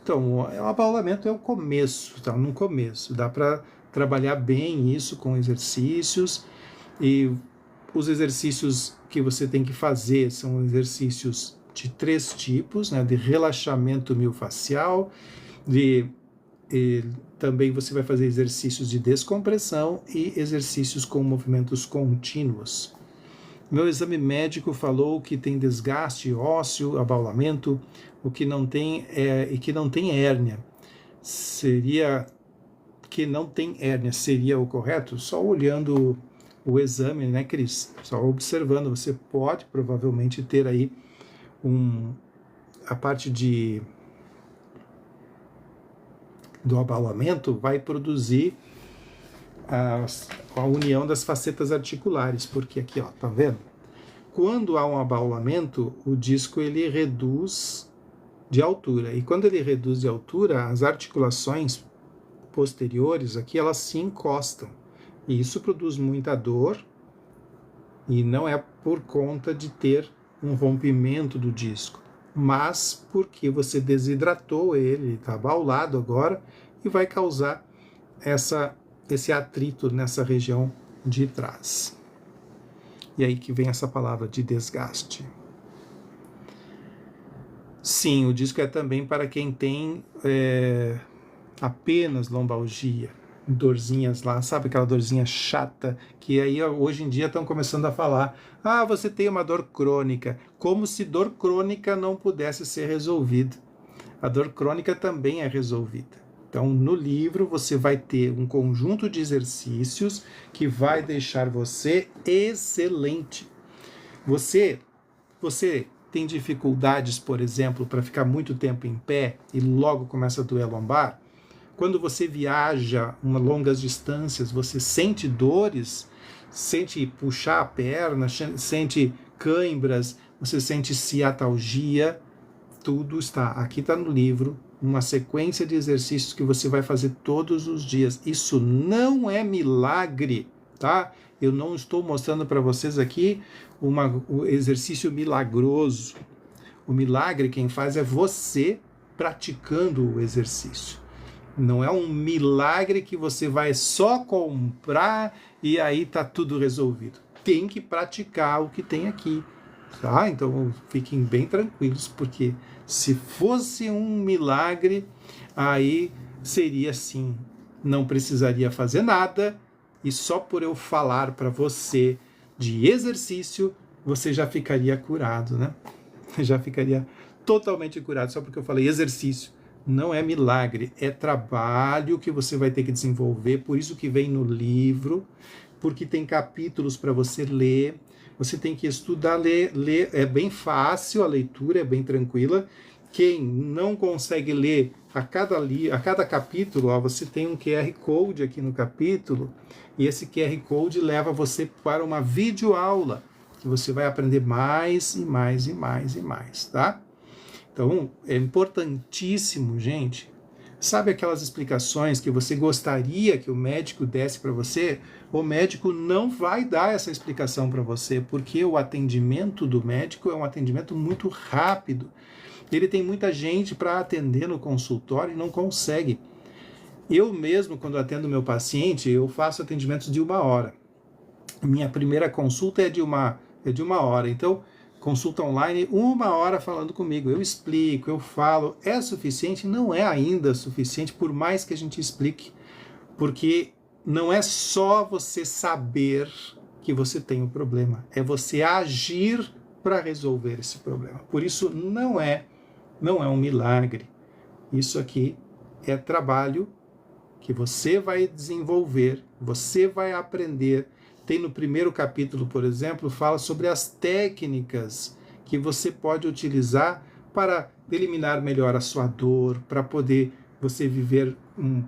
Então, o abaulamento é o começo, tá? No começo. Dá para trabalhar bem isso com exercícios. E os exercícios que você tem que fazer são exercícios de 3 tipos, né? De relaxamento miofascial, também você vai fazer exercícios de descompressão e exercícios com movimentos contínuos. Meu exame médico falou que tem desgaste ósseo, abaulamento, o que não tem e que não tem hérnia. Seria porque não tem hérnia. Seria o correto? Só olhando o exame, né, Cris? Só observando, você pode provavelmente ter aí a parte do abalamento vai produzir a união das facetas articulares, porque aqui, ó, tá vendo? Quando há um abaulamento, o disco ele reduz de altura, e quando ele reduz de altura, as articulações posteriores aqui, elas se encostam, e isso produz muita dor, e não é por conta de ter um rompimento do disco, mas porque você desidratou ele está abaulado agora, e vai causar esse atrito nessa região de trás. E aí que vem essa palavra de desgaste. Sim, o disco é também para quem tem apenas lombalgia, dorzinhas lá, sabe aquela dorzinha chata, que aí hoje em dia estão começando a falar, você tem uma dor crônica, como se dor crônica não pudesse ser resolvida. A dor crônica também é resolvida. Então, no livro, você vai ter um conjunto de exercícios que vai deixar você excelente. Você tem dificuldades, por exemplo, para ficar muito tempo em pé e logo começa a doer a lombar? Quando você viaja longas distâncias, você sente dores, sente puxar a perna, sente cãibras, você sente ciatalgia, tudo aqui está no livro, uma sequência de exercícios que você vai fazer todos os dias. Isso não é milagre, tá? Eu não estou mostrando para vocês aqui um exercício milagroso. O milagre quem faz é você praticando o exercício. Não é um milagre que você vai só comprar e aí tá tudo resolvido. Tem que praticar o que tem aqui, tá? Então fiquem bem tranquilos, porque se fosse um milagre, aí seria assim, não precisaria fazer nada, e só por eu falar para você de exercício, você já ficaria curado, né? Já ficaria totalmente curado, só porque eu falei exercício. Não é milagre, é trabalho que você vai ter que desenvolver, por isso que vem no livro, porque tem capítulos para você ler, você tem que estudar, ler, é bem fácil a leitura, é bem tranquila. Quem não consegue ler a cada capítulo, você tem um QR Code aqui no capítulo, e esse QR Code leva você para uma videoaula, que você vai aprender mais e mais e mais e mais, tá? Então, é importantíssimo, gente. Sabe aquelas explicações que você gostaria que o médico desse para você? O médico não vai dar essa explicação para você, porque o atendimento do médico é um atendimento muito rápido. Ele tem muita gente para atender no consultório e não consegue. Eu mesmo, quando atendo meu paciente, eu faço atendimentos de 1 hora. Minha primeira consulta é de uma hora. Então, consulta online, 1 hora falando comigo. Eu explico, eu falo. É suficiente? Não é ainda suficiente, por mais que a gente explique. Porque não é só você saber que você tem um problema. É você agir para resolver esse problema. Por isso, não é um milagre. Isso aqui é trabalho que você vai desenvolver, você vai aprender. Tem no primeiro capítulo, por exemplo, fala sobre as técnicas que você pode utilizar para eliminar melhor a sua dor, para poder você viver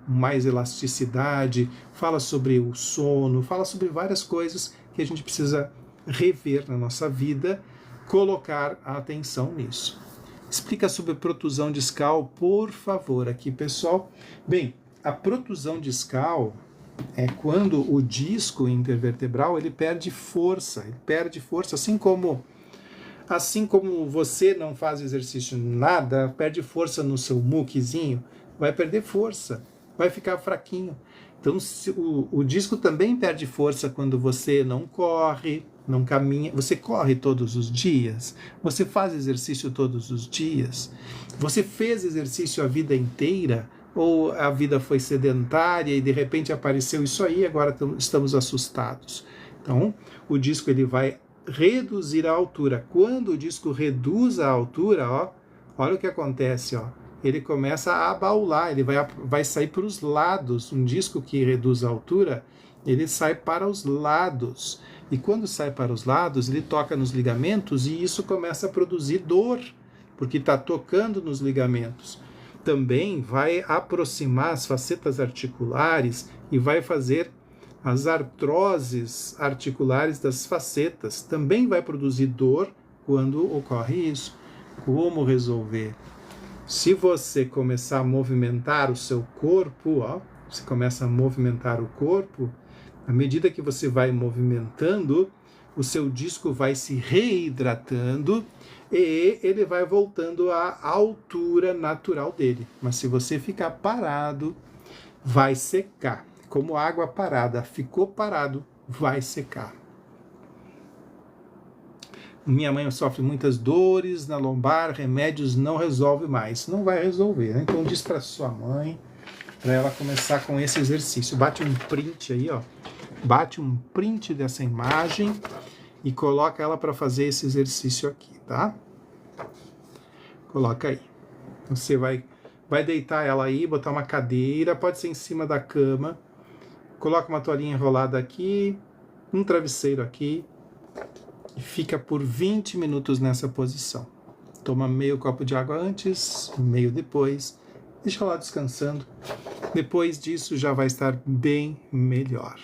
mais elasticidade, fala sobre o sono, fala sobre várias coisas que a gente precisa rever na nossa vida, colocar a atenção nisso. Explica sobre protusão discal, por favor, aqui, pessoal. Bem, a protusão discal é quando o disco intervertebral ele perde força, assim como você não faz exercício nada, perde força no seu muquezinho, vai perder força, vai ficar fraquinho. Então o disco também perde força quando você não corre, não caminha. Você corre todos os dias? Você faz exercício todos os dias? Você fez exercício a vida inteira? Ou a vida foi sedentária e de repente apareceu isso aí, agora estamos assustados? Então, o disco ele vai reduzir a altura. Quando o disco reduz a altura, olha o que acontece, ele começa a abaular, ele vai sair para os lados. Um disco que reduz a altura, ele sai para os lados. E quando sai para os lados, ele toca nos ligamentos e isso começa a produzir dor, porque está tocando nos ligamentos. Também vai aproximar as facetas articulares e vai fazer as artroses articulares das facetas. Também vai produzir dor quando ocorre isso. Como resolver? Se você começar a movimentar o seu corpo, ó, você começa a movimentar o corpo, à medida que você vai movimentando, o seu disco vai se reidratando e ele vai voltando à altura natural dele. Mas se você ficar parado, vai secar. Como água parada, ficou parado, vai secar. Minha mãe sofre muitas dores na lombar, remédios não resolve mais. Não vai resolver, né? Então diz para sua mãe, para ela começar com esse exercício. Bate um print aí, ó. Bate um print dessa imagem e coloca ela para fazer esse exercício aqui, tá? Coloca aí. Você vai deitar ela aí, botar uma cadeira, pode ser em cima da cama. Coloca uma toalhinha enrolada aqui, um travesseiro aqui. E fica por 20 minutos nessa posição. Toma meio copo de água antes, meio depois. Deixa lá descansando. Depois disso já vai estar bem melhor.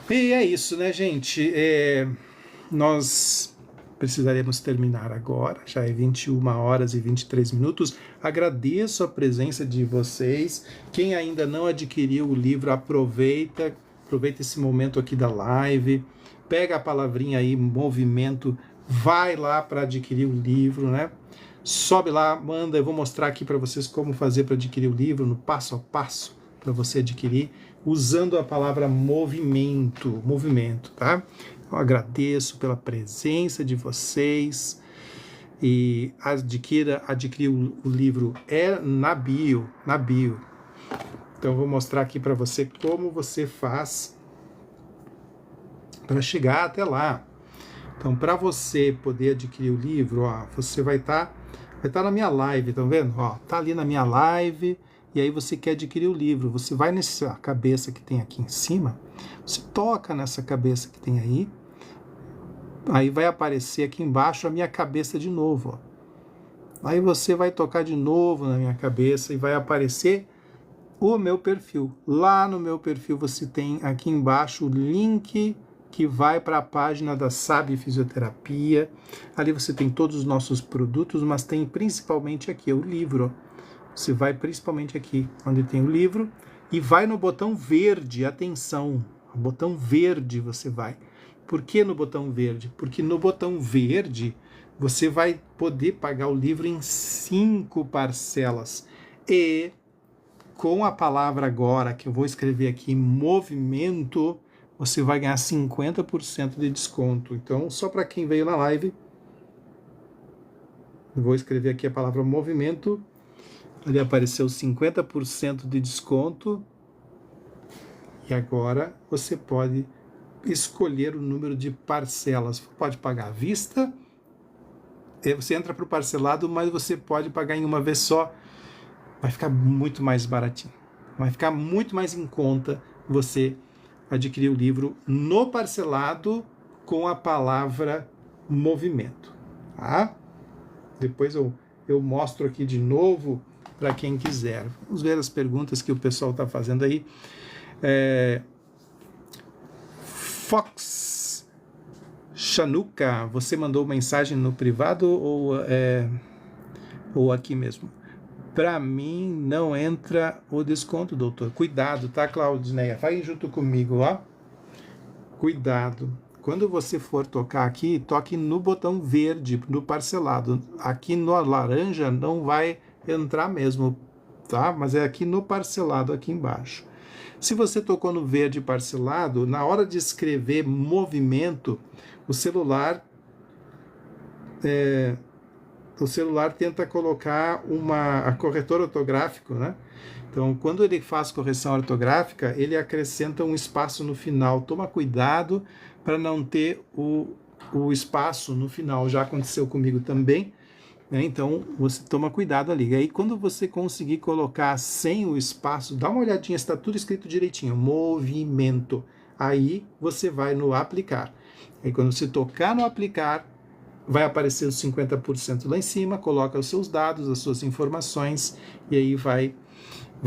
E é isso, né, gente? Nós precisaremos terminar agora. Já é 21 horas e 23 minutos. Agradeço a presença de vocês. Quem ainda não adquiriu o livro, aproveita esse momento aqui da live. Pega a palavrinha aí, movimento, vai lá para adquirir o livro, né? Sobe lá, manda, eu vou mostrar aqui para vocês como fazer para adquirir o livro, no passo a passo para você adquirir, usando a palavra movimento, tá? Eu agradeço pela presença de vocês e adquirir o livro na bio. Então eu vou mostrar aqui para você como você faz para chegar até lá. Então, para você poder adquirir o livro, ó, você vai estar na minha live, tá vendo? Ó, tá ali na minha live, e aí você quer adquirir o livro. Você vai nessa cabeça que tem aqui em cima, você toca nessa cabeça que tem aí vai aparecer aqui embaixo a minha cabeça de novo. Ó. Aí você vai tocar de novo na minha cabeça e vai aparecer o meu perfil. Lá no meu perfil você tem aqui embaixo o link que vai para a página da Sabe Fisioterapia. Ali você tem todos os nossos produtos, mas tem principalmente aqui o livro. Você vai principalmente aqui, onde tem o livro, e vai no botão verde, atenção, o botão verde você vai. Por que no botão verde? Porque no botão verde você vai poder pagar o livro em 5 parcelas. E com a palavra agora, que eu vou escrever aqui, movimento, você vai ganhar 50% de desconto. Então, só para quem veio na live, eu vou escrever aqui a palavra movimento. Ali apareceu 50% de desconto. E agora você pode escolher o número de parcelas. Pode pagar à vista. Você entra para o parcelado, mas você pode pagar em uma vez só. Vai ficar muito mais baratinho. Vai ficar muito mais em conta você adquirir o livro no parcelado com a palavra movimento. Tá? Depois eu mostro aqui de novo para quem quiser. Vamos ver as perguntas que o pessoal está fazendo aí. Fox Chanuca, você mandou mensagem no privado ou aqui mesmo? Para mim não entra o desconto, doutor. Cuidado, tá, Claudineia? Vai junto comigo, ó. Cuidado. Quando você for tocar aqui, toque no botão verde, no parcelado. Aqui no laranja não vai entrar mesmo, tá? Mas é aqui no parcelado, aqui embaixo. Se você tocou no verde parcelado, na hora de escrever movimento, o celular tenta colocar a corretor ortográfico, né? Então, quando ele faz correção ortográfica, ele acrescenta um espaço no final. Toma cuidado para não ter o espaço no final. Já aconteceu comigo também, né? Então você toma cuidado ali. E aí quando você conseguir colocar sem o espaço, dá uma olhadinha se está tudo escrito direitinho, movimento. Aí você vai no aplicar. Aí quando você tocar no aplicar, vai aparecer os 50% lá em cima, coloca os seus dados, as suas informações, e aí vai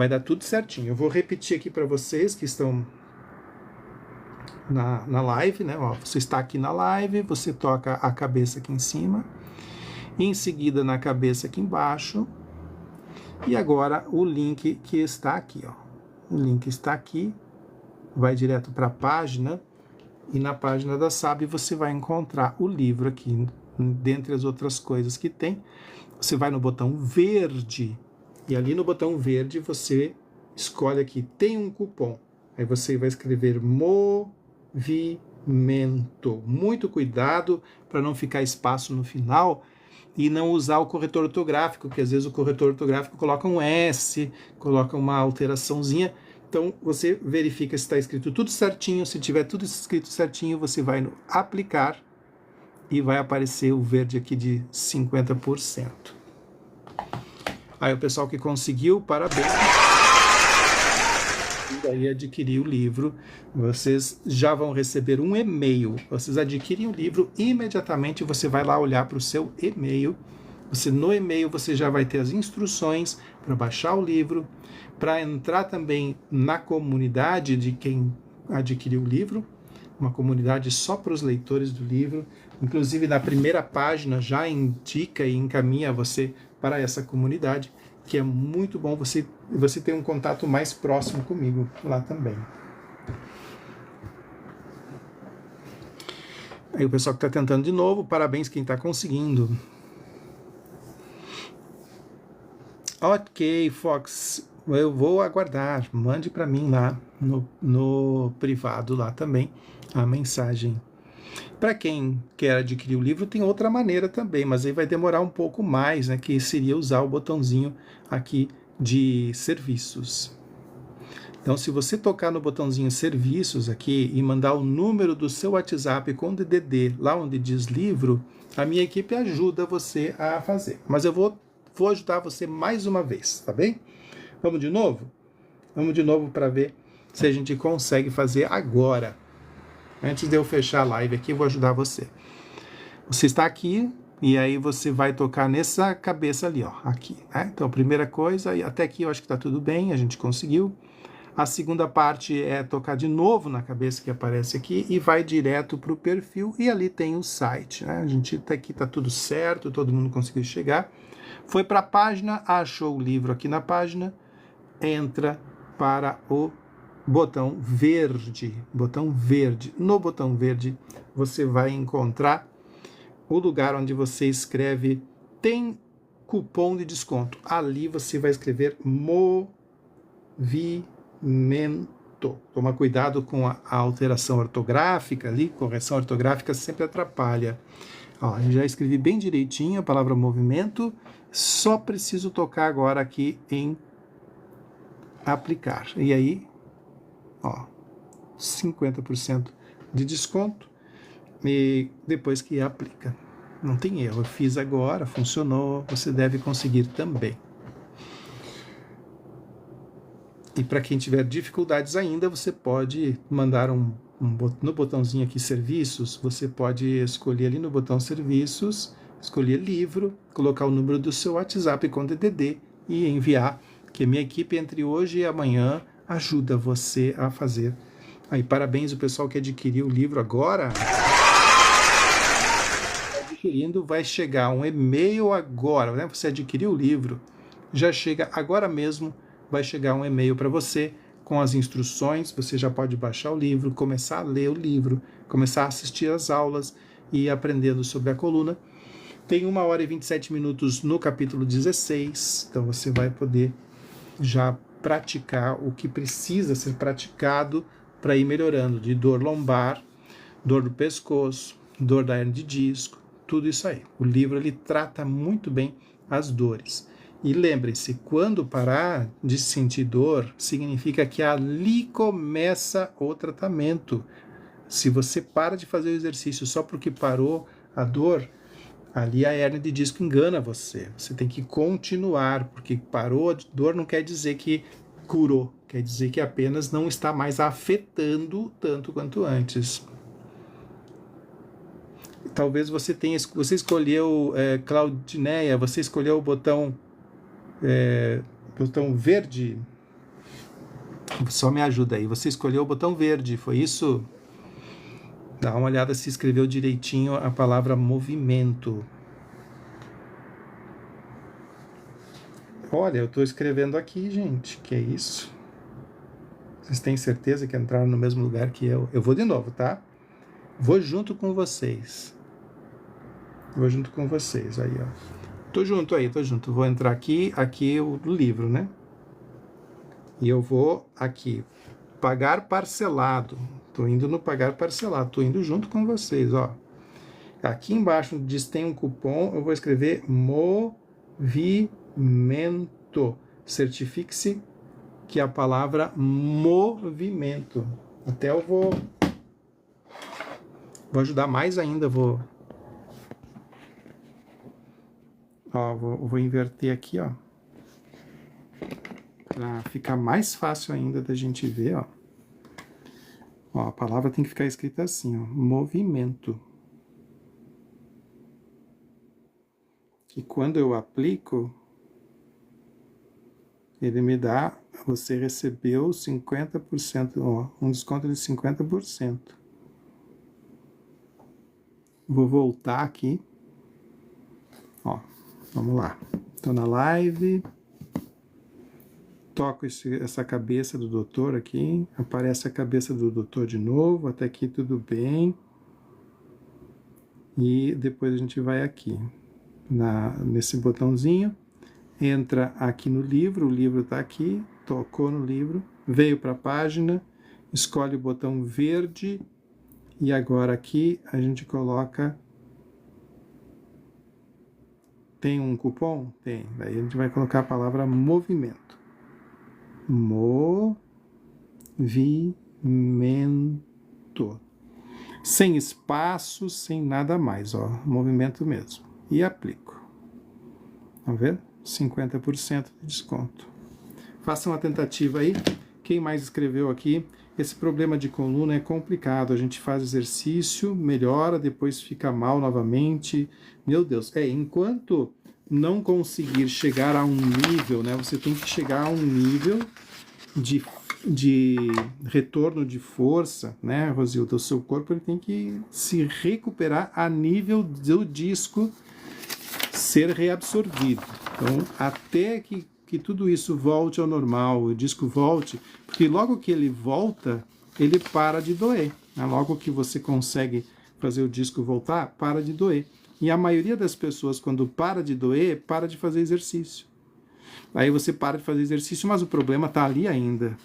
dar tudo certinho. Eu vou repetir aqui para vocês que estão na live, né? Ó, você está aqui na live, você toca a cabeça aqui em cima, e em seguida na cabeça aqui embaixo, e agora o link que está aqui, ó. O link está aqui, vai direto para a página, e na página da SAB você vai encontrar o livro aqui, dentre as outras coisas que tem. Você vai no botão verde, e ali no botão verde você escolhe aqui, tem um cupom. Aí você vai escrever movimento. Muito cuidado para não ficar espaço no final e não usar o corretor ortográfico, porque às vezes o corretor ortográfico coloca um S, coloca uma alteraçãozinha. Então você verifica se está escrito tudo certinho. Se tiver tudo escrito certinho, você vai no aplicar e vai aparecer o verde aqui de 50%. Aí o pessoal que conseguiu, parabéns. E aí adquirir o livro, vocês já vão receber um e-mail. Vocês adquirem o livro, imediatamente você vai lá olhar para o seu e-mail. No e-mail você já vai ter as instruções para baixar o livro, para entrar também na comunidade de quem adquiriu o livro, uma comunidade só para os leitores do livro. Inclusive na primeira página já indica e encaminha você para essa comunidade, que é muito bom você ter um contato mais próximo comigo lá também. Aí o pessoal que está tentando de novo, parabéns quem está conseguindo. Ok, Fox, eu vou aguardar, mande para mim lá no privado lá também a mensagem. Para quem quer adquirir o livro, tem outra maneira também, mas aí vai demorar um pouco mais, né? Que seria usar o botãozinho aqui de serviços. Então, se você tocar no botãozinho serviços aqui e mandar o número do seu WhatsApp com DDD, lá onde diz livro, a minha equipe ajuda você a fazer. Mas eu vou ajudar você mais uma vez, tá bem? Vamos de novo? Vamos de novo para ver se a gente consegue fazer agora. Antes de eu fechar a live aqui, eu vou ajudar você. Você está aqui e aí você vai tocar nessa cabeça ali, ó, aqui, né? Então, primeira coisa, até aqui eu acho que está tudo bem, a gente conseguiu. A segunda parte é tocar de novo na cabeça que aparece aqui e vai direto para o perfil e ali tem o site, né? A gente tá aqui, tá tudo certo, todo mundo conseguiu chegar. Foi para a página, achou o livro aqui na página, entra para o botão verde, No botão verde você vai encontrar o lugar onde você escreve tem cupom de desconto. Ali você vai escrever movimento. Toma cuidado com a alteração ortográfica ali, correção ortográfica sempre atrapalha. Ó, eu já escrevi bem direitinho a palavra movimento, só preciso tocar agora aqui em aplicar. E aí, ó, 50% de desconto e depois que aplica. Não tem erro, eu fiz agora, funcionou, você deve conseguir também. E para quem tiver dificuldades ainda, você pode mandar no botãozinho aqui serviços, você pode escolher ali no botão serviços, escolher livro, colocar o número do seu WhatsApp com DDD e enviar, que a minha equipe entre hoje e amanhã ajuda você a fazer. Aí, parabéns o pessoal que adquiriu o livro agora. Adquirindo, vai chegar um e-mail agora, né? Você adquiriu o livro, já chega agora mesmo, vai chegar um e-mail para você com as instruções, você já pode baixar o livro, começar a ler o livro, começar a assistir às aulas e ir aprendendo sobre a coluna. Tem 1h27 no capítulo 16, então você vai poder já praticar o que precisa ser praticado para ir melhorando, de dor lombar, dor do pescoço, dor da hernia de disco, tudo isso aí. O livro ele trata muito bem as dores. E lembre-se, quando parar de sentir dor, significa que ali começa o tratamento. Se você para de fazer o exercício só porque parou a dor, ali a hérnia de disco engana você. Você tem que continuar, porque parou a dor não quer dizer que curou, quer dizer que apenas não está mais afetando tanto quanto antes. Talvez você escolheu, Claudineia, você escolheu o botão verde. Só me ajuda aí. Você escolheu o botão verde, foi isso? Dá uma olhada se escreveu direitinho a palavra movimento. Olha, eu estou escrevendo aqui, gente. Que é isso? Vocês têm certeza que entraram no mesmo lugar que eu? Eu vou de novo, tá? Vou junto com vocês. Vou junto com vocês aí, ó. Tô junto aí, tô junto. Vou entrar aqui o livro, né? E eu vou aqui, pagar parcelado. Tô indo no pagar parcelado, tô indo junto com vocês, ó. Aqui embaixo diz tem um cupom, eu vou escrever movimento. Certifique-se que a palavra movimento. Até eu vou ajudar mais ainda, vou inverter aqui, ó. Para ficar mais fácil ainda da gente ver, ó. Ó, a palavra tem que ficar escrita assim, ó, movimento. E quando eu aplico, ele me dá, você recebeu 50%, ó, um desconto de 50%. Vou voltar aqui. Ó, vamos lá. Estou na live. Toco essa cabeça do doutor aqui. Aparece a cabeça do doutor de novo. Até aqui tudo bem. E depois a gente vai aqui. Nesse botãozinho. Entra aqui no livro. O livro está aqui. Tocou no livro. Veio para a página. Escolhe o botão verde. E agora aqui a gente coloca... Tem um cupom? Tem. Daí a gente vai colocar a palavra movimento. Movimento. Sem espaço, sem nada mais, ó. Movimento mesmo. E aplico. Tá vendo? 50% de desconto. Faça uma tentativa aí. Quem mais escreveu aqui? Esse problema de coluna é complicado. A gente faz exercício, melhora, depois fica mal novamente. Meu Deus. Enquanto não conseguir chegar a um nível, né? Você tem que chegar a um nível de retorno de força, né, Rosilda? O seu corpo ele tem que se recuperar a nível do disco ser reabsorvido. Então, até que tudo isso volte ao normal, o disco volte, porque logo que ele volta, ele para de doer. Né? Logo que você consegue fazer o disco voltar, para de doer. E a maioria das pessoas, quando para de doer, para de fazer exercício. Aí você para de fazer exercício, mas o problema está ali ainda.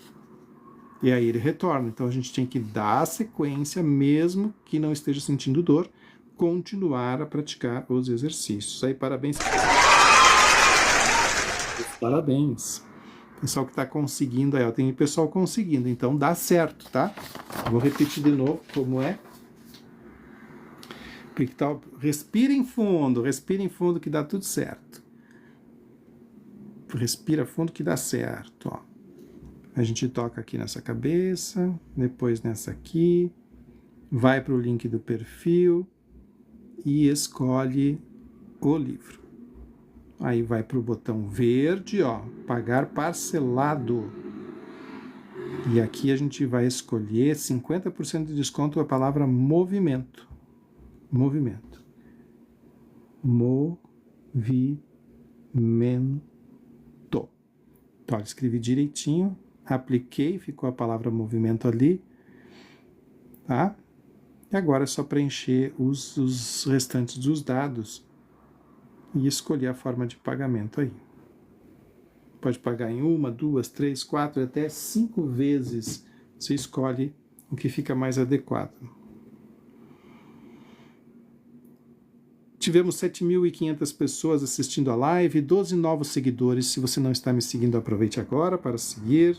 E aí ele retorna. Então a gente tem que dar a sequência, mesmo que não esteja sentindo dor, continuar a praticar os exercícios. Aí parabéns. Parabéns. Pessoal que está conseguindo aí, ó, tem pessoal conseguindo, então dá certo, tá? Vou repetir de novo como é. Respirem fundo que dá tudo certo. Respira fundo que dá certo, ó. A gente toca aqui nessa cabeça, depois nessa aqui, vai para o link do perfil e escolhe o livro. Aí vai para o botão verde, ó, pagar parcelado. E aqui a gente vai escolher 50% de desconto a palavra movimento. Movimento. Movimento. Então, escrevi direitinho, apliquei, ficou a palavra movimento ali, tá? E agora é só preencher os restantes dos dados e escolher a forma de pagamento aí. Pode pagar em 1, 2, 3, 4, até 5 vezes. Você escolhe o que fica mais adequado. Tivemos 7.500 pessoas assistindo a live, 12 novos seguidores. Se você não está me seguindo, aproveite agora para seguir.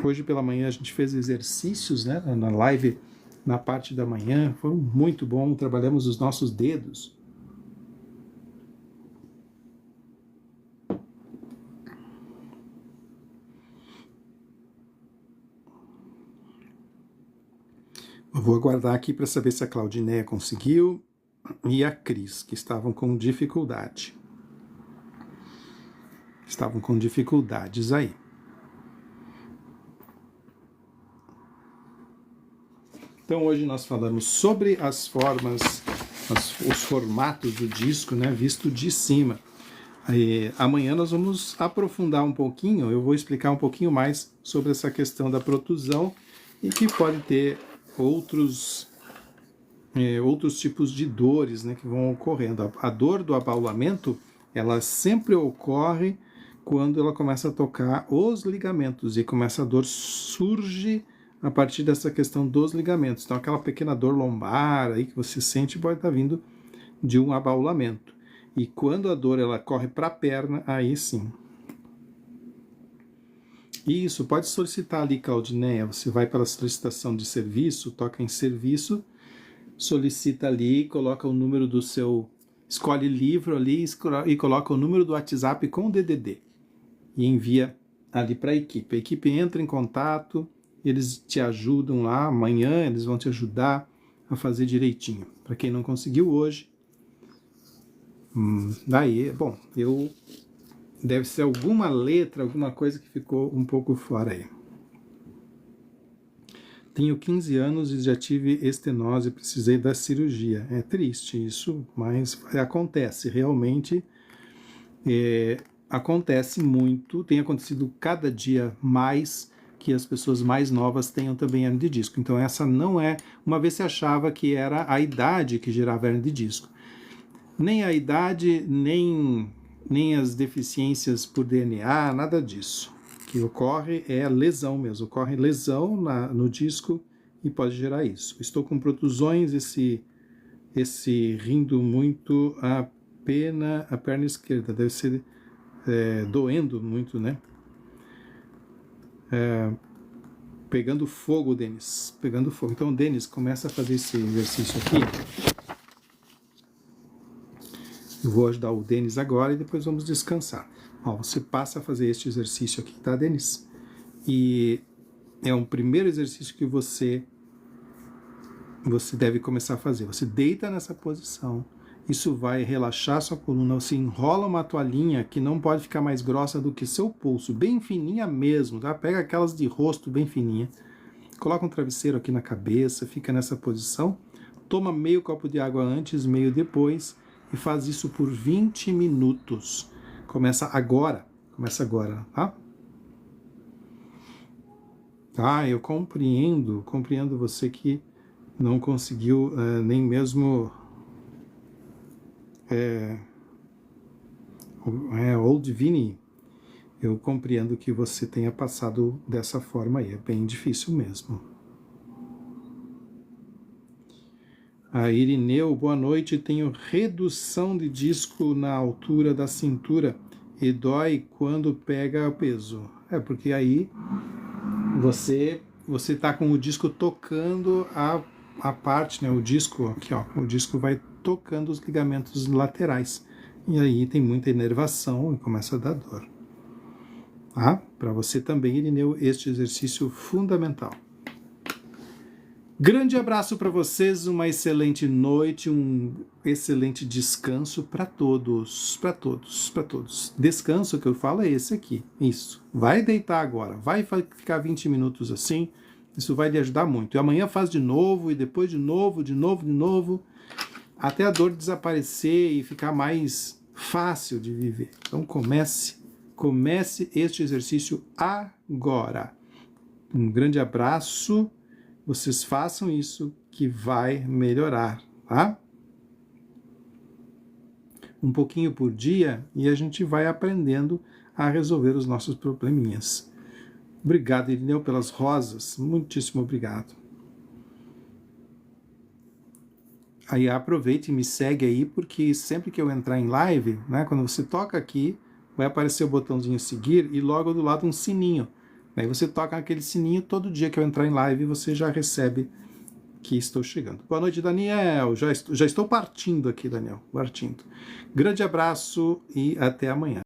Hoje pela manhã a gente fez exercícios, né, na live, na parte da manhã, foi muito bom, trabalhamos os nossos dedos. Eu vou aguardar aqui para saber se a Claudineia conseguiu e a Cris, que estavam com dificuldade. Estavam com dificuldades aí. Então hoje nós falamos sobre as formas, os formatos do disco, né, visto de cima. Amanhã nós vamos aprofundar um pouquinho, eu vou explicar um pouquinho mais sobre essa questão da protusão e que pode ter outros tipos de dores, né, que vão ocorrendo. A dor do abaulamento, ela sempre ocorre quando ela começa a tocar os ligamentos, e a dor surge a partir dessa questão dos ligamentos. Então aquela pequena dor lombar aí que você sente pode estar vindo de um abaulamento. E quando a dor ela corre para a perna, aí sim. Isso, pode solicitar ali, Claudineia, você vai para a solicitação de serviço, toca em serviço, solicita ali, coloca o número do seu, escolhe livro ali e coloca o número do WhatsApp com o DDD e envia ali para a equipe entra em contato, eles te ajudam lá, amanhã eles vão te ajudar a fazer direitinho. Para quem não conseguiu hoje, daí, bom, deve ser alguma letra, alguma coisa que ficou um pouco fora aí. Tenho 15 anos e já tive estenose, precisei da cirurgia. É triste isso, mas acontece, realmente acontece muito, tem acontecido cada dia mais que as pessoas mais novas tenham também hernia de disco. Então essa não é, uma vez se achava que era a idade que gerava hernia de disco. Nem a idade, nem as deficiências por DNA, nada disso. O que ocorre é lesão mesmo, ocorre lesão no disco e pode gerar isso. Estou com protusões, esse rindo muito a perna esquerda, deve ser doendo muito, né? Pegando fogo, Denis, pegando fogo. Então, Denis, começa a fazer esse exercício aqui. Eu vou ajudar o Denis agora e depois vamos descansar. Ó, você passa a fazer este exercício aqui, tá, Denis? E é um primeiro exercício que você deve começar a fazer. Você deita nessa posição, isso vai relaxar sua coluna, você enrola uma toalhinha que não pode ficar mais grossa do que seu pulso, bem fininha mesmo, tá? Pega aquelas de rosto bem fininha, coloca um travesseiro aqui na cabeça, fica nessa posição, toma meio copo de água antes, meio depois, e faz isso por 20 minutos. Começa agora, tá? Ah, eu compreendo você que não conseguiu nem mesmo Old Vini, eu compreendo que você tenha passado dessa forma aí, é bem difícil mesmo. A Irineu, boa noite, tenho redução de disco na altura da cintura e dói quando pega o peso. Porque aí você tá com o disco tocando a parte, né, o disco aqui, ó, o disco vai tocando os ligamentos laterais e aí tem muita inervação e começa a dar dor. Tá? Para você também, Irineu, este exercício fundamental. Grande abraço para vocês, uma excelente noite, um excelente descanso para todos, para todos, para todos. Descanso que eu falo é esse aqui, isso. Vai deitar agora, vai ficar 20 minutos assim, isso vai lhe ajudar muito. E amanhã faz de novo, e depois de novo, até a dor desaparecer e ficar mais fácil de viver. Então comece este exercício agora. Um grande abraço. Vocês façam isso que vai melhorar, tá? Um pouquinho por dia e a gente vai aprendendo a resolver os nossos probleminhas. Obrigado, Irineu, pelas rosas. Muitíssimo obrigado. Aí aproveite e me segue aí, porque sempre que eu entrar em live, né, quando você toca aqui, vai aparecer o botãozinho seguir e logo do lado um sininho. Aí você toca aquele sininho, todo dia que eu entrar em live você já recebe que estou chegando. Boa noite, Daniel. Já estou partindo aqui, Daniel. Partindo. Grande abraço e até amanhã.